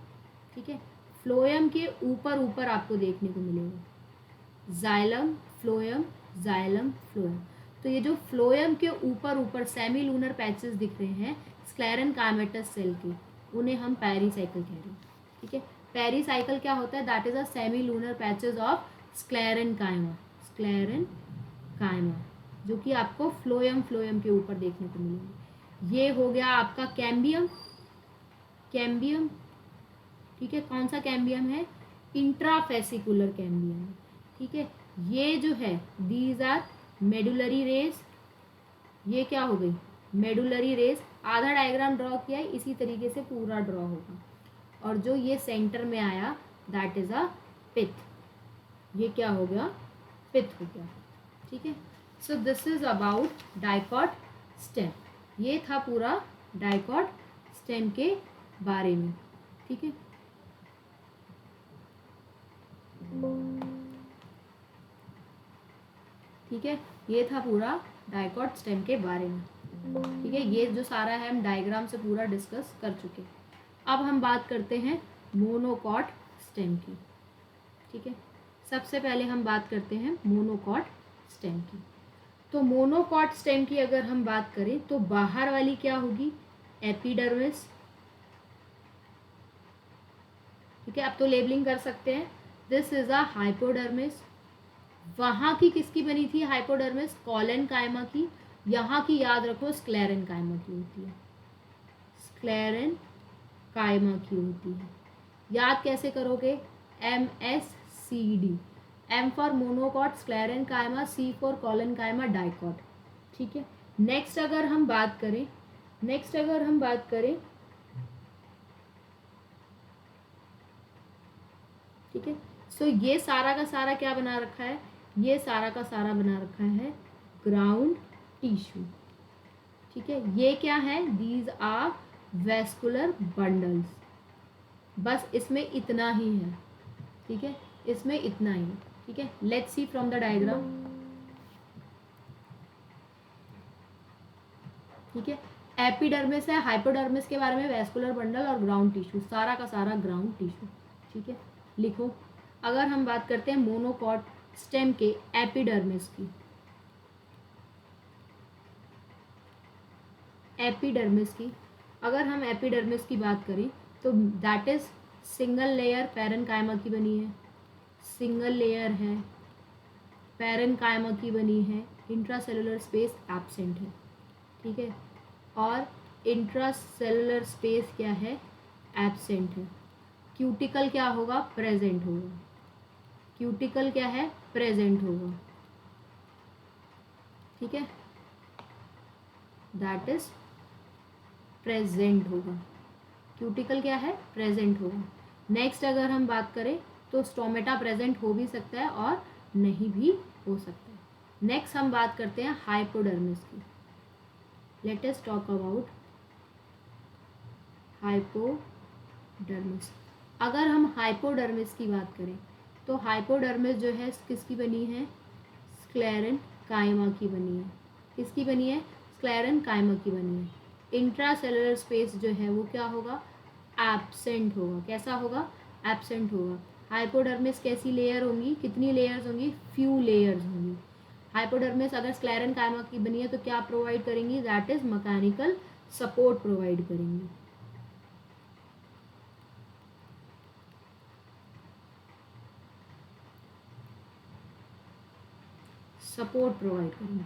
ठीक है, फ्लोएम के ऊपर आपको देखने को मिलेगा जाइलम फ्लोएम जाइलम फ्लोएम। तो ये जो फ्लोएम के ऊपर सेमी लूनर पैचेस दिख रहे हैं स्क्लेरन काइमेटस सेल के, उन्हें हम पेरीसाइकल कह रहे हैं। ठीक है, पेरीसाइकल क्या होता है that is a semilunar patches of sclerenchyma जो कि आपको फ्लोएम के ऊपर देखने को मिलेंगे। ये हो गया आपका कैम्बियम। ठीक है, कौन सा कैम्बियम है इंट्राफेसिकुलर कैम्बियम। ठीक है, ये जो है दीज आर मेडुलरी रेज। ये क्या हो गई मेडुलरी रेज। आधा डायग्राम ड्रॉ किया है, इसी तरीके से पूरा ड्रॉ होगा। और जो ये सेंटर में आया दैट इज अ पिथ। ये क्या हो गया पिथ हो गया। ठीक है, so this is about dicot stem. ये था पूरा डाइकॉट स्टेम के बारे में। ठीक है, ये था पूरा डाइकॉट स्टेम के बारे में। ठीक है, ये जो सारा है हम डायग्राम से पूरा डिस्कस कर चुके। अब हम बात करते हैं मोनोकॉट स्टेम की। ठीक है, सबसे पहले हम बात करते हैं मोनोकॉट स्टेम की। तो मोनोकॉट स्टेम की अगर हम बात करें तो बाहर वाली क्या होगी एपिडर्मिस। ठीक है, अब तो लेबलिंग कर सकते हैं दिस इज अ हाइपोडर्मिस। वहाँ की किसकी बनी थी हाइपोडर्मिस कॉलन काइमा की। यहाँ की याद रखो स्क्लेरन काइमा की होती है। स्क्लेरन काइमा की होती है। याद कैसे करोगे MSCD, M for monocot sclerenchyma, C for collenchyma dicot. ठीक है, नेक्स्ट अगर हम बात करें ठीक है, सो ये सारा का सारा क्या बना रखा है ये सारा का सारा बना रखा है ग्राउंड टिश्यू। ठीक है, ये क्या है, दीज आर वेस्कुलर बंडल्स। बस इसमें इतना ही है, ठीक है, इसमें इतना ही है, ठीक है। Let's C from the diagram, ठीक है। एपिडर्मिस है, हाइपोडर्मिस के बारे में, वेस्कुलर बंडल और ग्राउंड टिश्यू, सारा का सारा ग्राउंड टिश्यू, ठीक है। लिखो, अगर हम बात करते हैं मोनोकॉट स्टेम के एपिडर्मिस की, एपिडर्मिस की, अगर हम एपिडर्मिस की बात करें तो that is single layer parenchyma की बनी है, सिंगल लेयर है, पैरेनकाइमा की बनी है, इंट्रासेलुलर स्पेस एब्सेंट है, ठीक है। और इंट्रासेलुलर स्पेस क्या है, एब्सेंट है। क्यूटिकल क्या होगा, प्रेजेंट होगा, क्यूटिकल क्या है, प्रेजेंट होगा, ठीक है, दैट इज प्रेजेंट होगा, क्यूटिकल क्या है, प्रेजेंट होगा। नेक्स्ट अगर हम बात करें तो स्टोमेटा प्रेजेंट हो भी सकता है और नहीं भी हो सकता है। नेक्स्ट हम बात करते हैं हाइपोडर्मिस की। Let us talk about hypodermis. अगर हम हाइपोडर्मिस की बात करें तो हाइपोडर्मिस जो है किसकी बनी है, स्क्लेरेनकाइमा की बनी है, किसकी बनी है, स्क्लेरेनकाइमा की बनी है। इंट्रासेलुलर स्पेस जो है वो क्या होगा, एब्सेंट होगा, कैसा होगा, एब्सेंट होगा। हाइपोडर्मिस कैसी लेयर होंगी, कितनी लेयर्स होंगी, फ्यू लेयर्स होंगी। हाइपोडर्मिस अगर स्क्लेरेनकाइमा की बनी है तो क्या प्रोवाइड करेंगी, that is mechanical support provide करेंगी, सपोर्ट प्रोवाइड करेंगे,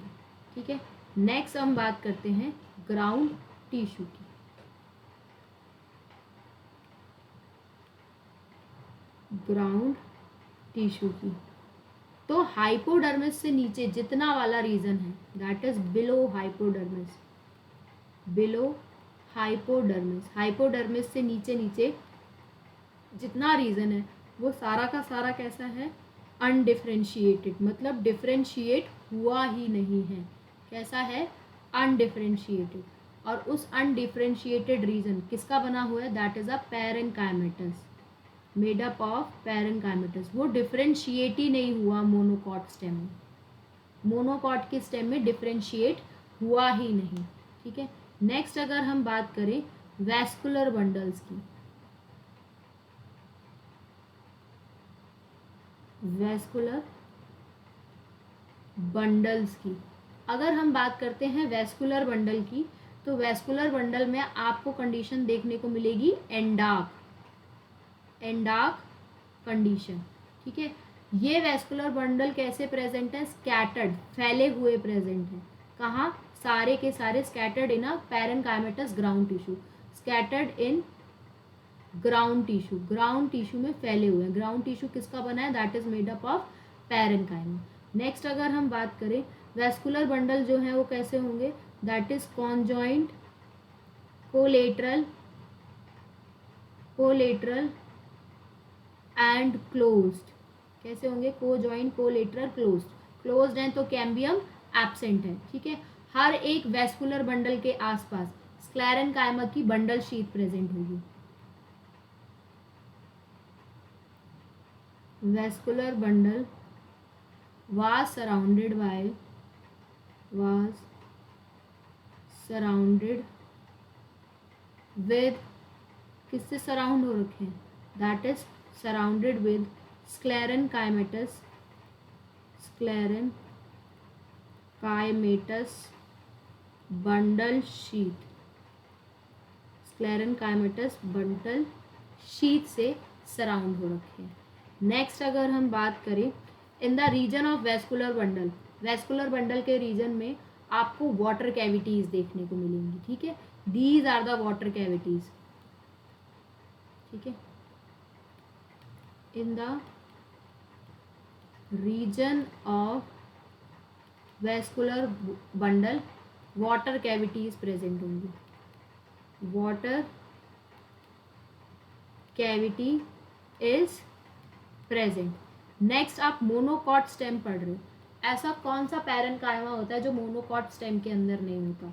ठीक है। नेक्स्ट हम बात करते हैं ग्राउंड टिश्यू की। ग्राउंड टिश्यू की तो हाइपोडर्मिस से नीचे जितना वाला रीजन है that is below hypodermis, below hypodermis, hypodermis से नीचे नीचे जितना रीजन है वो सारा का सारा कैसा है, अनडिफरेंशिएटेड, मतलब डिफरेंशिएट हुआ ही नहीं है, कैसा है, अनडिफरेंशिएटेड। और उस अनडिफरेंशिएटेड रीजन किसका बना हुआ है, that is a parenchymatous, made up of parenchymatous. वो डिफरेंशिएट ही नहीं हुआ मोनोकॉट स्टेम में, मोनोकॉट के स्टेम में डिफरेंशिएट हुआ ही नहीं, ठीक है। नेक्स्ट अगर हम बात करें वैस्कुलर बंडल्स की, वैस्कुलर बंडल्स की, अगर हम बात करते हैं वैस्कुलर बंडल की तो वैस्कुलर बंडल में आपको कंडीशन देखने को मिलेगी एंडार्क, एंडार्क कंडीशन, ठीक है। ये वैस्कुलर बंडल कैसे प्रेजेंट है, स्कैटर्ड, फैले हुए प्रेजेंट है, कहाँ, सारे के सारे scattered in a parenchymatous ground tissue, scattered in ground tissue, ground tissue में फैले हुए हैं। ग्राउंड टिश्यू किसका बना है, that is made up of parenchyma. Next अगर हम बात करें वैस्कुलर बंडल जो है वो कैसे होंगे, that is conjoint, collateral, collateral and closed, कैसे होंगे, को जॉइंट, कोलेटरल, क्लोज्ड, क्लोज्ड है तो कैम्बियम एब्सेंट है, ठीक है। हर एक वैस्कुलर बंडल के आसपास स्क्लेरेनकाइमा की बंडल शीट प्रेजेंट होगी, vascular bundle was surrounded with, किससे सराउंड हो रखे हैं, that is surrounded with sclerenchymatous, sclerenchymatous bundle sheath, sclerenchymatous bundle sheath से सराउंड हो रखे हैं। नेक्स्ट अगर हम बात करें in the region of vascular bundle, vascular bundle के रीजन में आपको वाटर कैविटीज देखने को मिलेंगी, ठीक है। These are the water cavities, ठीक है। In the region of vascular bundle water cavities present होंगी, water cavity is present. Next आप मोनोकॉट स्टेम पढ़ रहे हो, ऐसा कौन सा पैरेनकाइमा होता है जो मोनोकॉट स्टेम के अंदर नहीं होता,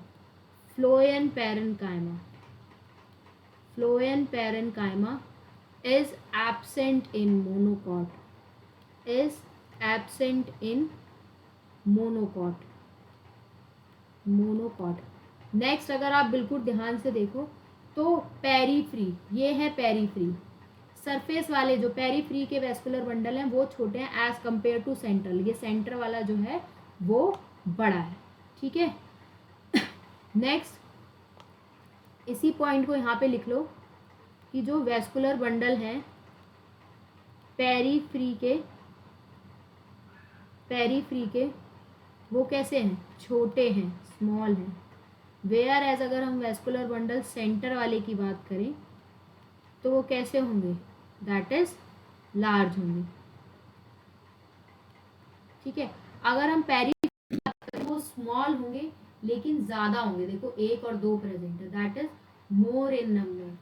phloem parenchyma. Phloem parenchyma is absent in monocot. Is absent in monocot. monocot. Next अगर आप बिल्कुल ध्यान से देखो तो पेरीफ्री, ये है पेरीफ्री, सरफेस वाले जो पेरीफ्री के वेस्कुलर बंडल हैं वो छोटे हैं एज कंपेयर टू सेंट्रल, ये सेंटर वाला जो है वो बड़ा है, ठीक है। नेक्स्ट इसी पॉइंट को यहाँ पे लिख लो कि जो वेस्कुलर बंडल हैं पेरीफ्री के वो कैसे हैं, छोटे हैं, स्मॉल हैं। वेयर एज अगर हम वेस्कुलर बंडल सेंटर वाले की बात करें तो वो कैसे होंगे, दैट इज लार्ज होंगे, ठीक है। अगर हम पेरी वो स्मॉल होंगे लेकिन ज्यादा होंगे, देखो 1 और 2 प्रेजेंट है, that is more in number,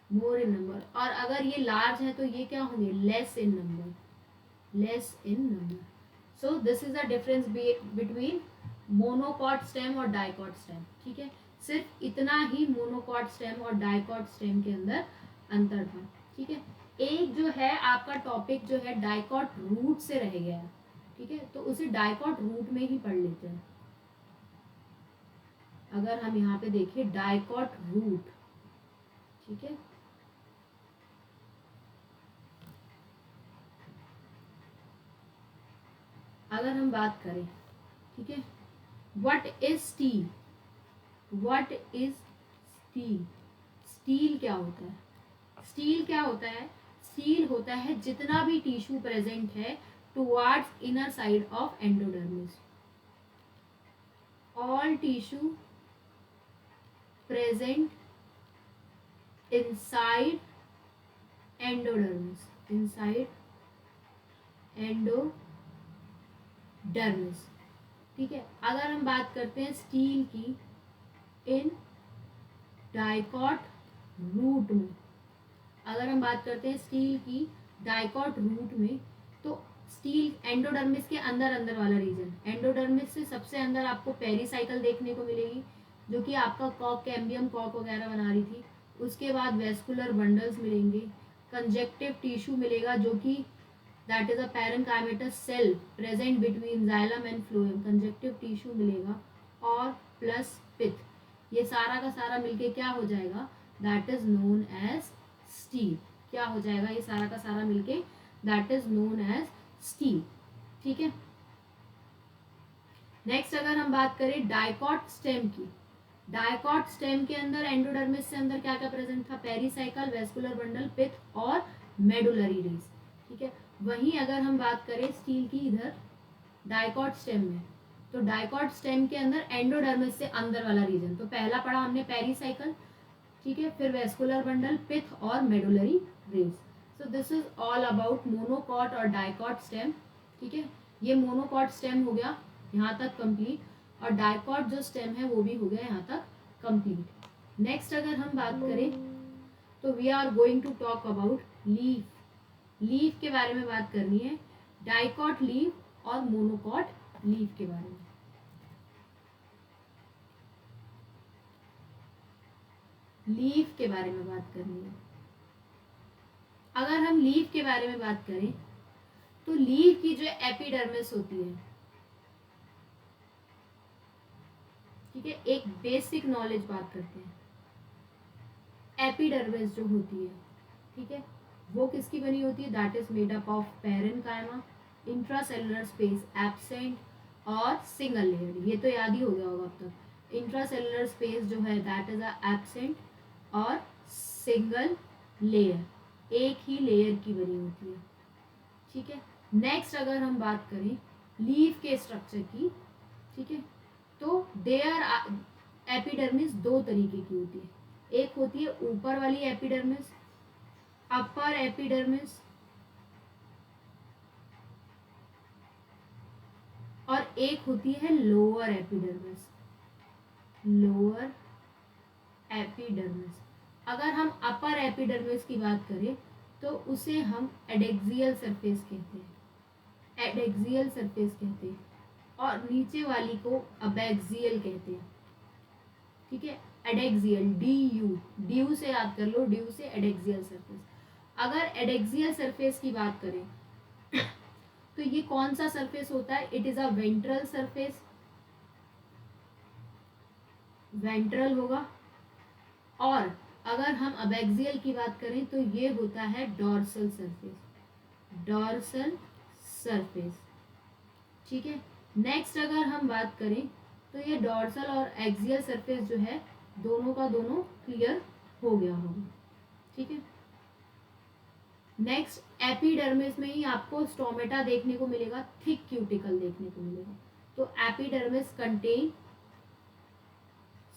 more in number. और अगर ये लार्ज है तो ये क्या होंगे, less in number, less in number. So this is the difference between monocot stem और डाइकॉट स्टेम, ठीक है। सिर्फ इतना ही मोनोकॉट स्टेम और डाइकॉट स्टेम के अंदर अंतर था, ठीक है। एक जो है आपका टॉपिक जो है डाइकॉट रूट से रह गया है, ठीक है, तो उसे डाइकॉट रूट में ही पढ़ लेते हैं। अगर हम यहाँ पे देखें डाइकॉट रूट, ठीक है, अगर हम बात करें, ठीक है, what is steel, what is steel, steel क्या होता है, स्टील क्या होता है, स्टील होता है जितना भी टिश्यू प्रेजेंट है towards inner side of endodermis, all tissue present inside endodermis, inside endodermis, ठीक है। अगर हम बात करते हैं स्टील की इन डाइकॉट रूट में, अगर हम बात करते हैं स्टील की डाइकॉट रूट में, तो स्टील एंडोडर्मिस के अंदर अंदर वाला रीजन, एंडोडर्मिस से सबसे अंदर आपको पेरीसाइकिल देखने को मिलेगी जो कि आपका कॉक कैम्बियम कॉक वगैरह बना रही थी। उसके बाद वेस्कुलर बंडल्स मिलेंगे, कंजेक्टिव टिश्यू मिलेगा जो कि that is a parenchymatous cell present between xylem and phloem, conjunctive tissue मिलेगा, और प्लस पिथ, ये सारा का सारा मिलके क्या हो जाएगा, that is known as stele, क्या हो जाएगा, ये सारा का सारा मिलके that is known as stele, ठीक है। नेक्स्ट अगर हम बात करें डाइकॉट स्टेम की, डाइकॉट स्टेम के अंदर एंडोडर्मिस से अंदर क्या क्या प्रेजेंट था, पेरीसाइकल, वेस्कुलर बंडल, पिथ और मेडुलरी रेज, ठीक है। वहीं अगर हम बात करें स्टील की इधर डाइकॉट स्टेम में, तो डाइकॉट स्टेम के अंदर एंडोडर्मिस से अंदर वाला रीजन, तो पहला पढ़ा हमने पेरीसाइकल, ठीक है, फिर वेस्कुलर बंडल, पिथ और medullary rays. So this is all about monocot और डाइकॉट स्टेम, ठीक है। ये मोनोकॉट स्टेम हो गया यहाँ तक कंप्लीट, और डाइकॉट जो स्टेम है वो भी हो गया यहाँ तक कंप्लीट। नेक्स्ट अगर हम बात करें तो we are going to talk about leaf, leaf के बारे में बात करनी है, डाइकॉट लीफ और मोनोकॉट लीफ के बारे में। लीफ के बारे में बात करनी है। अगर हम लीफ के बारे में बात करें तो लीफ की जो एपिडर्मिस होती है, ठीक है, एक बेसिक नॉलेज बात करते हैं, एपिडर्मिस जो होती है, ठीक है, वो किसकी बनी होती है, that is made up of parenchyma, intracellular space absent और सिंगल लेयर, ये तो याद ही हो गया होगा अब तक। इंट्रासेलुलर स्पेस जो है दैट इज एब्सेंट और सिंगल लेयर, एक ही लेयर की बनी होती है, ठीक है। नेक्स्ट अगर हम बात करें लीफ के स्ट्रक्चर की, ठीक है, तो देयर एपिडर्मिस दो तरीके की होती है, एक होती है ऊपर वाली एपिडर्मिस, अपर एपिडर्मिस, और एक होती है लोअर एपिडर्मिस, लोअर एपिडर्मिस। अगर हम अपर एपिडर्मिस की बात करें तो उसे हम एडेक्सियल सरफेस कहते हैं, एडेक्सियल सरफेस कहते हैं, और नीचे वाली को अबैक्सियल कहते हैं, ठीक है। एडेक्सियल, डी यू से याद कर लो, डी यू से एडेक्सियल सरफेस। अगर एडेक्सियल सरफेस की बात करें तो ये कौन सा सरफेस होता है? It is a ventral surface, ventral होगा। और अगर हम अबैक्सियल की बात करें तो ये होता है डॉर्सल सरफेस, डॉर्सल सरफेस, ठीक है। नेक्स्ट अगर हम बात करें तो ये डॉर्सल और एक्सियल सरफेस जो है दोनों का दोनों क्लियर हो गया होगा, ठीक है। नेक्स्ट एपिडर्मिस में ही आपको स्टोमेटा देखने को मिलेगा, थिक क्यूटिकल देखने को मिलेगा। तो एपिडर्मिस कंटेन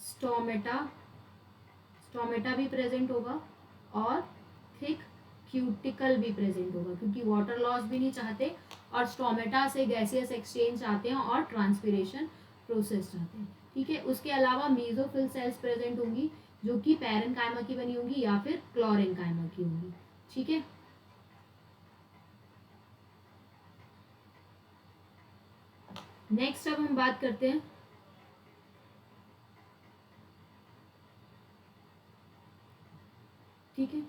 स्टोमेटा, स्टोमेटा भी प्रेजेंट होगा और थिक क्यूटिकल भी प्रेजेंट होगा, क्योंकि वाटर लॉस भी नहीं चाहते और स्टोमेटा से गैसियस एक्सचेंज चाहते हैं और ट्रांसपिरेशन प्रोसेस चाहते हैं, ठीक है। उसके अलावा मीजोफिल सेल्स प्रेजेंट होंगी जो कि पैरेन्काइमा की बनी होंगी या फिर क्लोरेन्काइमा की होंगी, ठीक है। नेक्स्ट अब हम बात करते हैं ठीक है।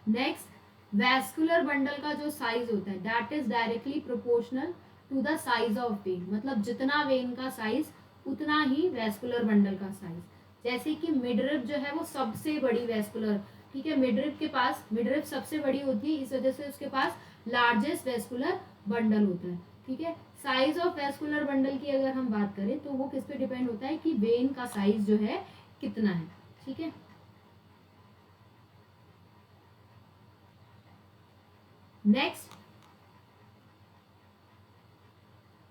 नेक्स्ट वैस्कुलर बंडल का जो साइज होता है that is directly proportional to the size of vein, मतलब जितना वेन का साइज उतना ही वैस्कुलर बंडल का साइज। जैसे कि मिडरिप जो है वो सबसे बड़ी वैस्कुलर, ठीक है, मिडरिप के पास, मिडरिप सबसे बड़ी होती है, इस वजह से उसके पास लार्जेस्ट वैस्कुलर बंडल होता है, ठीक है। साइज ऑफ वैस्कुलर बंडल की अगर हम बात करें तो वो किस पे डिपेंड होता है कि वेन का साइज जो है कितना है, ठीक है। नेक्स्ट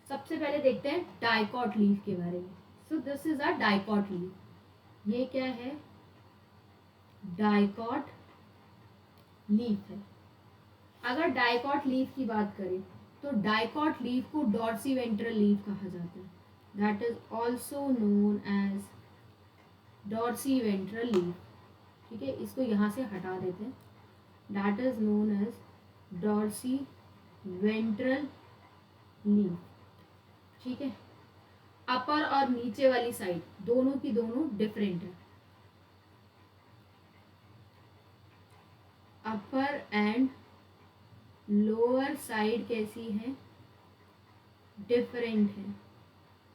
सबसे पहले देखते हैं डाइकॉट लीफ के बारे में। सो this is a dicot leaf. ये क्या है? डाइकॉट लीफ है। अगर डाइकॉट लीफ की बात करें तो डाइकॉट लीफ को डॉर्सी वेंट्रल लीफ कहा जाता है, that is also known as dorsiventral leaf, ठीक है। इसको यहाँ से हटा देते हैं, that is known as dorsiventral leaf, ठीक है। अपर और नीचे वाली साइड दोनों की दोनों डिफरेंट है, अपर एंड लोअर साइड कैसी है? डिफरेंट है।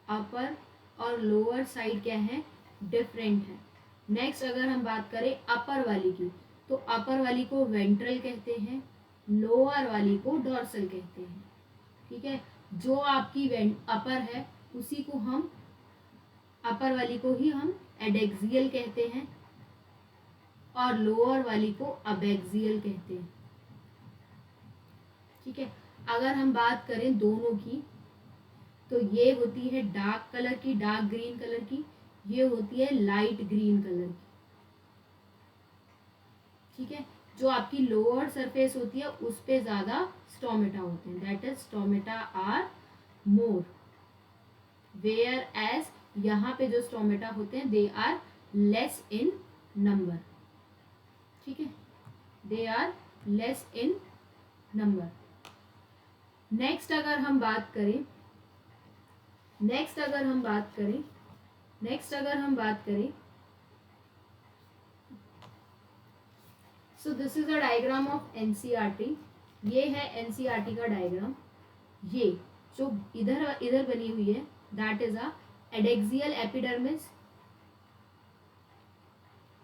अपर और लोअर साइड क्या है? डिफरेंट है। नेक्स्ट अगर हम बात करें अपर वाली की तो अपर वाली को वेंट्रल कहते हैं, लोअर वाली को डॉर्सल कहते हैं, ठीक है। जो आपकी अपर है उसी को हम, अपर वाली को ही हम एडेक्सियल कहते हैं और लोअर वाली को अबैक्सियल कहते हैं, ठीक है। अगर हम बात करें दोनों की तो ये होती है डार्क कलर की, डार्क ग्रीन कलर की, ये होती है लाइट ग्रीन कलर की, ठीक है। जो आपकी लोअर सरफेस होती है उस पे ज्यादा स्टोमेटा होते हैं, that is stomata are more, whereas यहाँ पे जो स्टोमेटा होते हैं they are less in number, ठीक है, they are less in number. Next अगर हम बात करें नेक्स्ट अगर हम बात करें so this is a diagram of NCERT. ये है एनसीईआरटी का डायग्राम। ये जो इधर इधर बनी हुई है that is a adaxial epidermis,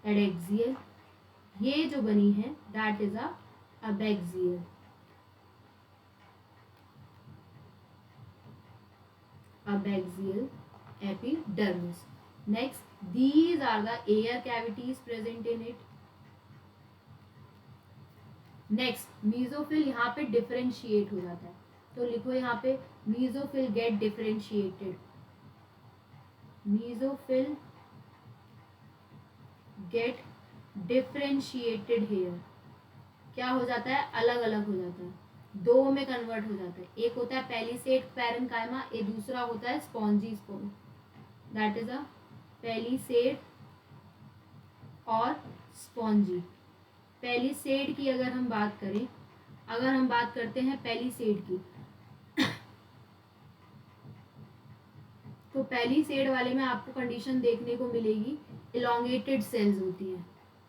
adaxial. ये जो बनी है that is a abaxial, abaxial epidermis. Next, these are the air cavities present in it. Next, mesophil यहाँ पे डिफरेंशिएट हो जाता है, तो लिखो यहाँ पे mesophil get differentiated, mesophil get differentiated here। क्या हो जाता है? अलग अलग हो जाता है, दो में कन्वर्ट हो जाता है। एक होता है पेलिसेड पैरेन्काइमा, एक दूसरा होता है spongy spoon, that is a palisade और स्पॉन्जी। पेलिसेड की अगर हम बात करें, अगर हम बात करते हैं पेलिसेड की तो पेलिसेड वाले में आपको कंडीशन देखने को मिलेगी इलोंगेटेड सेल्स होती हैं,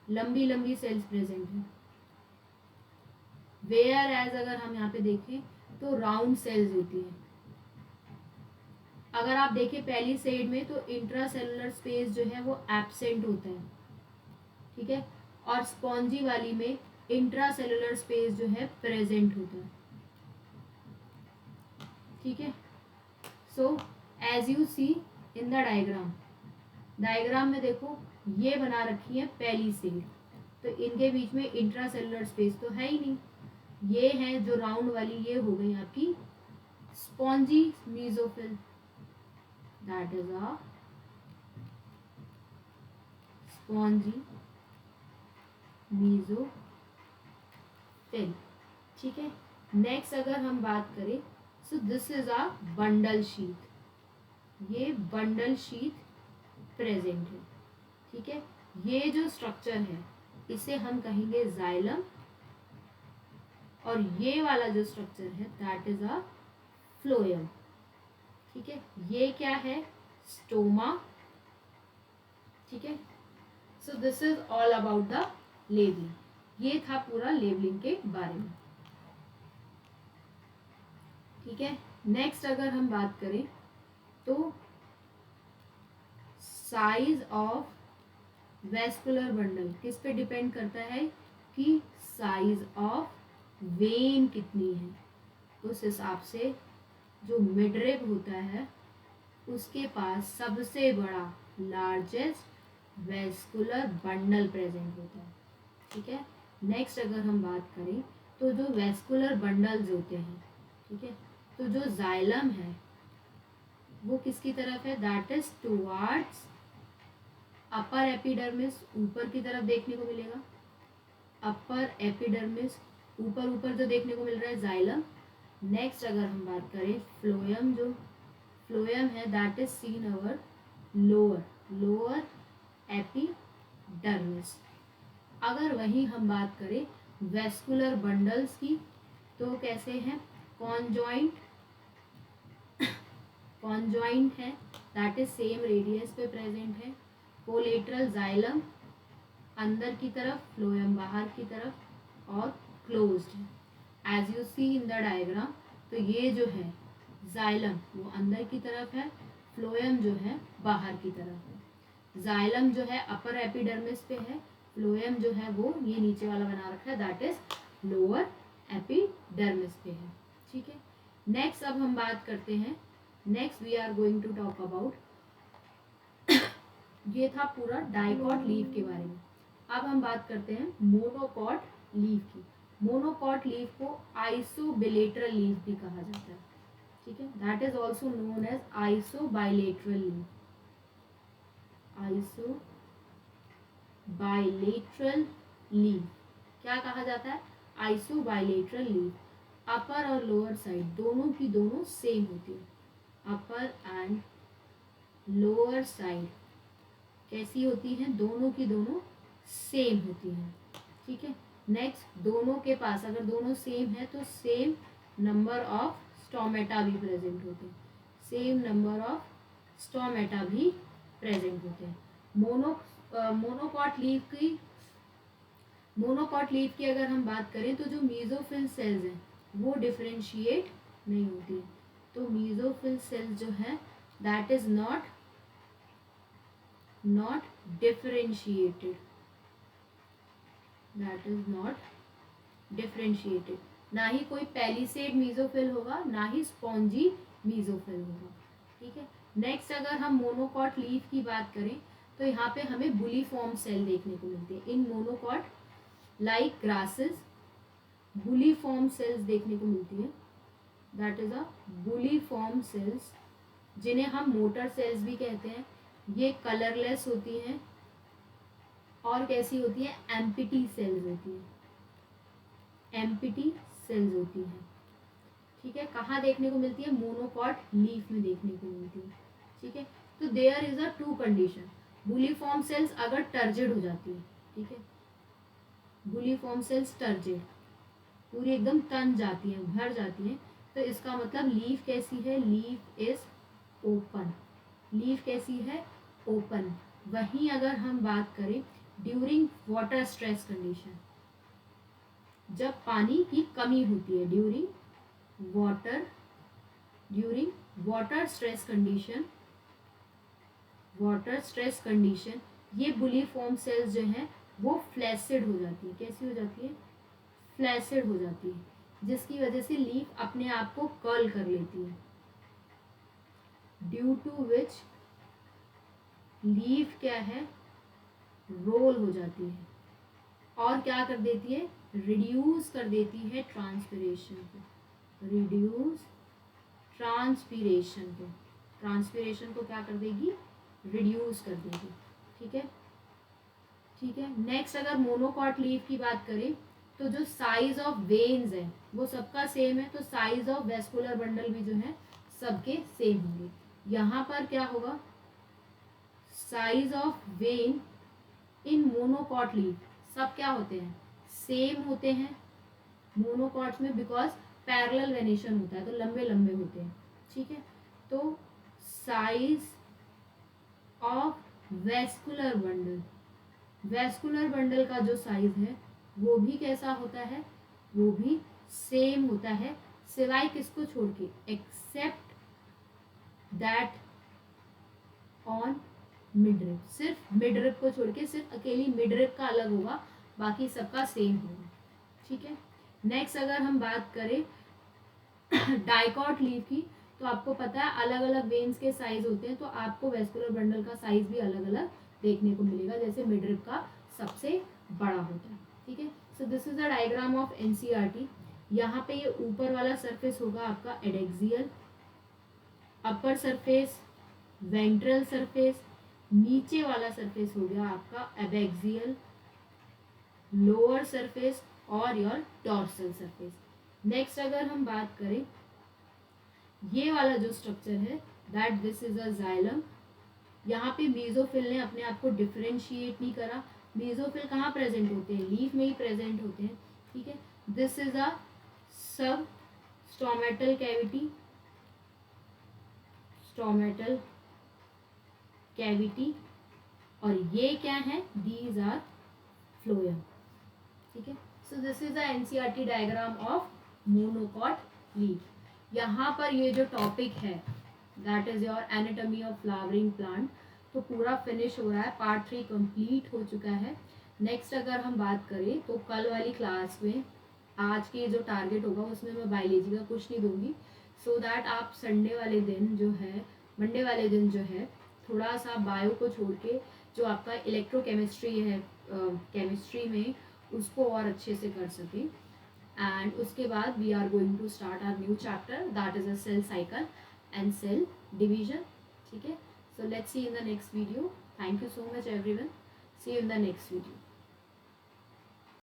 लंबी लंबी सेल्स प्रेजेंट हैं। वेयर एज अगर हम यहाँ पे देखें तो राउंड सेल्स होती हैं। अगर आप देखें पहली साइड में तो इंट्रासेलुलर स्पेस जो है वो एब्सेंट होता है, ठीक है, और स्पॉन्जी वाली में इंट्रासेलुलर स्पेस जो है प्रेजेंट होता है, ठीक है। So as you see in the diagram में देखो ये बना रखी है पहली साइड, तो इनके बीच में इंट्रासेलुलर स्पेस तो है ही नहीं। ये है जो राउंड वाली, ये हो गई आपकी spongy mesophyll, that is a spongy mesophyll, ठीक है। नेक्स्ट अगर हम बात करें, so this is a bundle sheath, ये बंडल शीथ प्रेजेंट है, ठीक है। ये जो स्ट्रक्चर है इसे हम कहेंगे जाइलम, और ये वाला जो स्ट्रक्चर है दैट इज अ फ्लोएम, ठीक है। ये क्या है, स्टोमा, ठीक है। So this is all about the labelling, ये था पूरा लेबलिंग के बारे में, ठीक है। नेक्स्ट अगर हम बात करें तो साइज ऑफ वेस्कुलर बंडल किस पे डिपेंड करता है कि साइज ऑफ वेन कितनी है, उस हिसाब से जो मिडरिब होता है उसके पास सबसे बड़ा लार्जेस्ट वेस्कुलर बंडल प्रेजेंट होता है, ठीक है। नेक्स्ट अगर हम बात करें तो जो वेस्कुलर बंडल्स होते हैं, ठीक है, तो जो जाइलम है वो किसकी तरफ है, that is towards upper epidermis, ऊपर की तरफ देखने को मिलेगा, अपर एपिडर्मिस ऊपर ऊपर जो देखने को मिल रहा है जाइलम। नेक्स्ट अगर हम बात करें फ्लोएम, जो फ्लोएम है that is scene our lower epidermis. अगर वहीं हम बात करें वेस्कुलर बंडल्स की तो कैसे हैं, कॉन्जॉइंट है, दैट इज सेम रेडियस पे प्रेजेंट है। कोलेटरल जाइलम अंदर की तरफ, फ्लोएम बाहर की तरफ, और क्लोज्ड है as you see in the diagram. तो ये जो है जाइलम वो अंदर की तरफ है, फ्लोएम जो है बाहर की तरफ है। जाइलम जो है अपर एपिडर्मिस पे है, फ्लोएम जो है वो ये नीचे वाला बना रखा है दैट इज लोअर एपिडर्मिस पे है, ठीक है। नेक्स्ट अब हम बात करते हैं, next we are going to talk about, ये था पूरा डाइकॉट लीफ के बारे में। अब हम बात करते हैं मोनोकॉट लीफ की। मोनोकॉट लीफ को आइसोबिलेटरल लीफ भी कहा जाता है, ठीक है, that is also known as isobilateral leaf, isobilateral leaf क्या कहा जाता है, आइसोबाइलेटरल लीफ। अपर और लोअर साइड दोनों की दोनों सेम होती है, अपर एंड लोअर साइड कैसी होती हैं, दोनों की दोनों सेम होती हैं, ठीक है। नेक्स्ट दोनों के पास अगर दोनों सेम है तो सेम नंबर ऑफ स्टोमेटा भी प्रेजेंट होते हैं, सेम नंबर ऑफ स्टोमेटा भी प्रेजेंट होते हैं। मोनोकॉट लीफ की अगर हम बात करें तो जो मीजोफिल सेल्स हैं वो डिफरेंशिएट नहीं होती है, तो मीजोफिल सेल्स जो है that is not differentiated, that is not differentiated, ना ही कोई पैलिसेड मीजोफिल होगा ना ही स्पॉन्जी मीजोफिल होगा, ठीक है। नेक्स्ट अगर हम मोनोकॉट लीफ की बात करें तो यहाँ पे हमें बुलीफॉर्म सेल देखने को मिलते हैं in monocot like grasses, bulliform cells देखने को मिलती है, that is a bulliform cells, जिन्हें हम मोटर सेल्स भी कहते हैं। ये कलरलेस होती हैं और कैसी होती है, एम्पिटी सेल्स होती है, एम्पिटी सेल्स होती हैं, ठीक है। कहाँ देखने को मिलती है, मोनोकॉट लीफ में देखने को मिलती है, ठीक है। तो there is a two condition, bulliform cells अगर टर्जिड हो जाती है, ठीक है, बुलीफॉर्म सेल्स टर्जिड पूरी एकदम तन जाती हैं, भर जाती हैं, तो इसका मतलब लीफ कैसी है, लीफ इज ओपन, लीफ कैसी है, ओपन, वहीं अगर हम बात करें ड्यूरिंग वाटर स्ट्रेस कंडीशन, जब पानी की कमी होती है, ड्यूरिंग वाटर स्ट्रेस कंडीशन, ये बुलिफॉर्म सेल्स जो हैं वो फ्लैसिड हो जाती है। कैसी हो जाती है? फ्लैसिड हो जाती है, जिसकी वजह से लीफ अपने आप को कर्ल कर लेती है, ड्यू टू विच लीफ क्या है? रोल हो जाती है और क्या कर देती है? रिड्यूस कर देती है ट्रांसपिरेशन को, ट्रांसपिरेशन को क्या कर देगी? रिड्यूस कर देगी। ठीक है। नेक्स्ट अगर मोनोकॉट लीफ की बात करें तो जो साइज ऑफ वेन्स है वो सबका सेम है, तो साइज ऑफ वेस्कुलर बंडल भी जो है सबके सेम होंगे। यहाँ पर क्या होगा? Size of when in monocot leaf सब क्या होते हैं? सेम होते हैं मोनोकॉट्स में, बिकॉज पैरेलल वेनेशन होता है तो लंबे लंबे होते हैं। ठीक है। तो साइज ऑफ वेस्कुलर बंडल का जो साइज है वो भी कैसा होता है? वो भी सेम होता है, सिवाय किसको छोड़ के? एक्सेप्ट दैट ऑन मिडरिप, सिर्फ मिडरिप को छोड़ के, सिर्फ अकेली मिडरिप का अलग होगा, बाकी सबका सेम होगा। ठीक है। नेक्स्ट अगर हम बात करें डाइकॉट लीफ की, तो आपको पता है अलग अलग वेन्स के साइज होते हैं, तो आपको वेस्कुलर बंडल का साइज भी अलग अलग देखने को मिलेगा, जैसे मिडरिप का सबसे बड़ा होता है। ठीक है। So this is the diagram of NCERT. यहाँ पे ये ऊपर वाला सरफेस होगा आपका adaxial, upper surface ventral surface, नीचे वाला सरफेस हो गया आपका एबैक्सियल, लोअर सरफेस और योर डॉर्सल सरफेस। नेक्स्ट अगर हम बात करें ये वाला जो स्ट्रक्चर है, that this is a xylem. यहाँ पे मेसोफिल ने अपने आप को डिफरेंशिएट नहीं करा। मेसोफिल कहाँ प्रेजेंट होते हैं? लीफ में ही प्रेजेंट होते हैं। ठीक है। दिस इज अ सब स्टोमेटल कैविटी, और ये क्या है? These are phloem. ठीक है। So this is the NCERT diagram of monocot leaf. यहाँ पर ये जो टॉपिक है that is your anatomy of flowering plant, तो पूरा फिनिश हो रहा है, पार्ट 3 कंप्लीट हो चुका है। नेक्स्ट अगर हम बात करें तो कल वाली क्लास में आज के जो टारगेट होगा उसमें मैं बायोलॉजी का कुछ नहीं दूंगी, सो दैट आप मंडे वाले दिन जो है थोड़ा सा बायो को छोड़ के जो आपका इलेक्ट्रोकेमिस्ट्री है केमिस्ट्री में उसको और अच्छे से कर सकें। एंड उसके बाद we are going to start our new chapter, that is a cell cycle and cell division. ठीक है। So let's see in the next video. Thank you so much everyone, see you in the next video.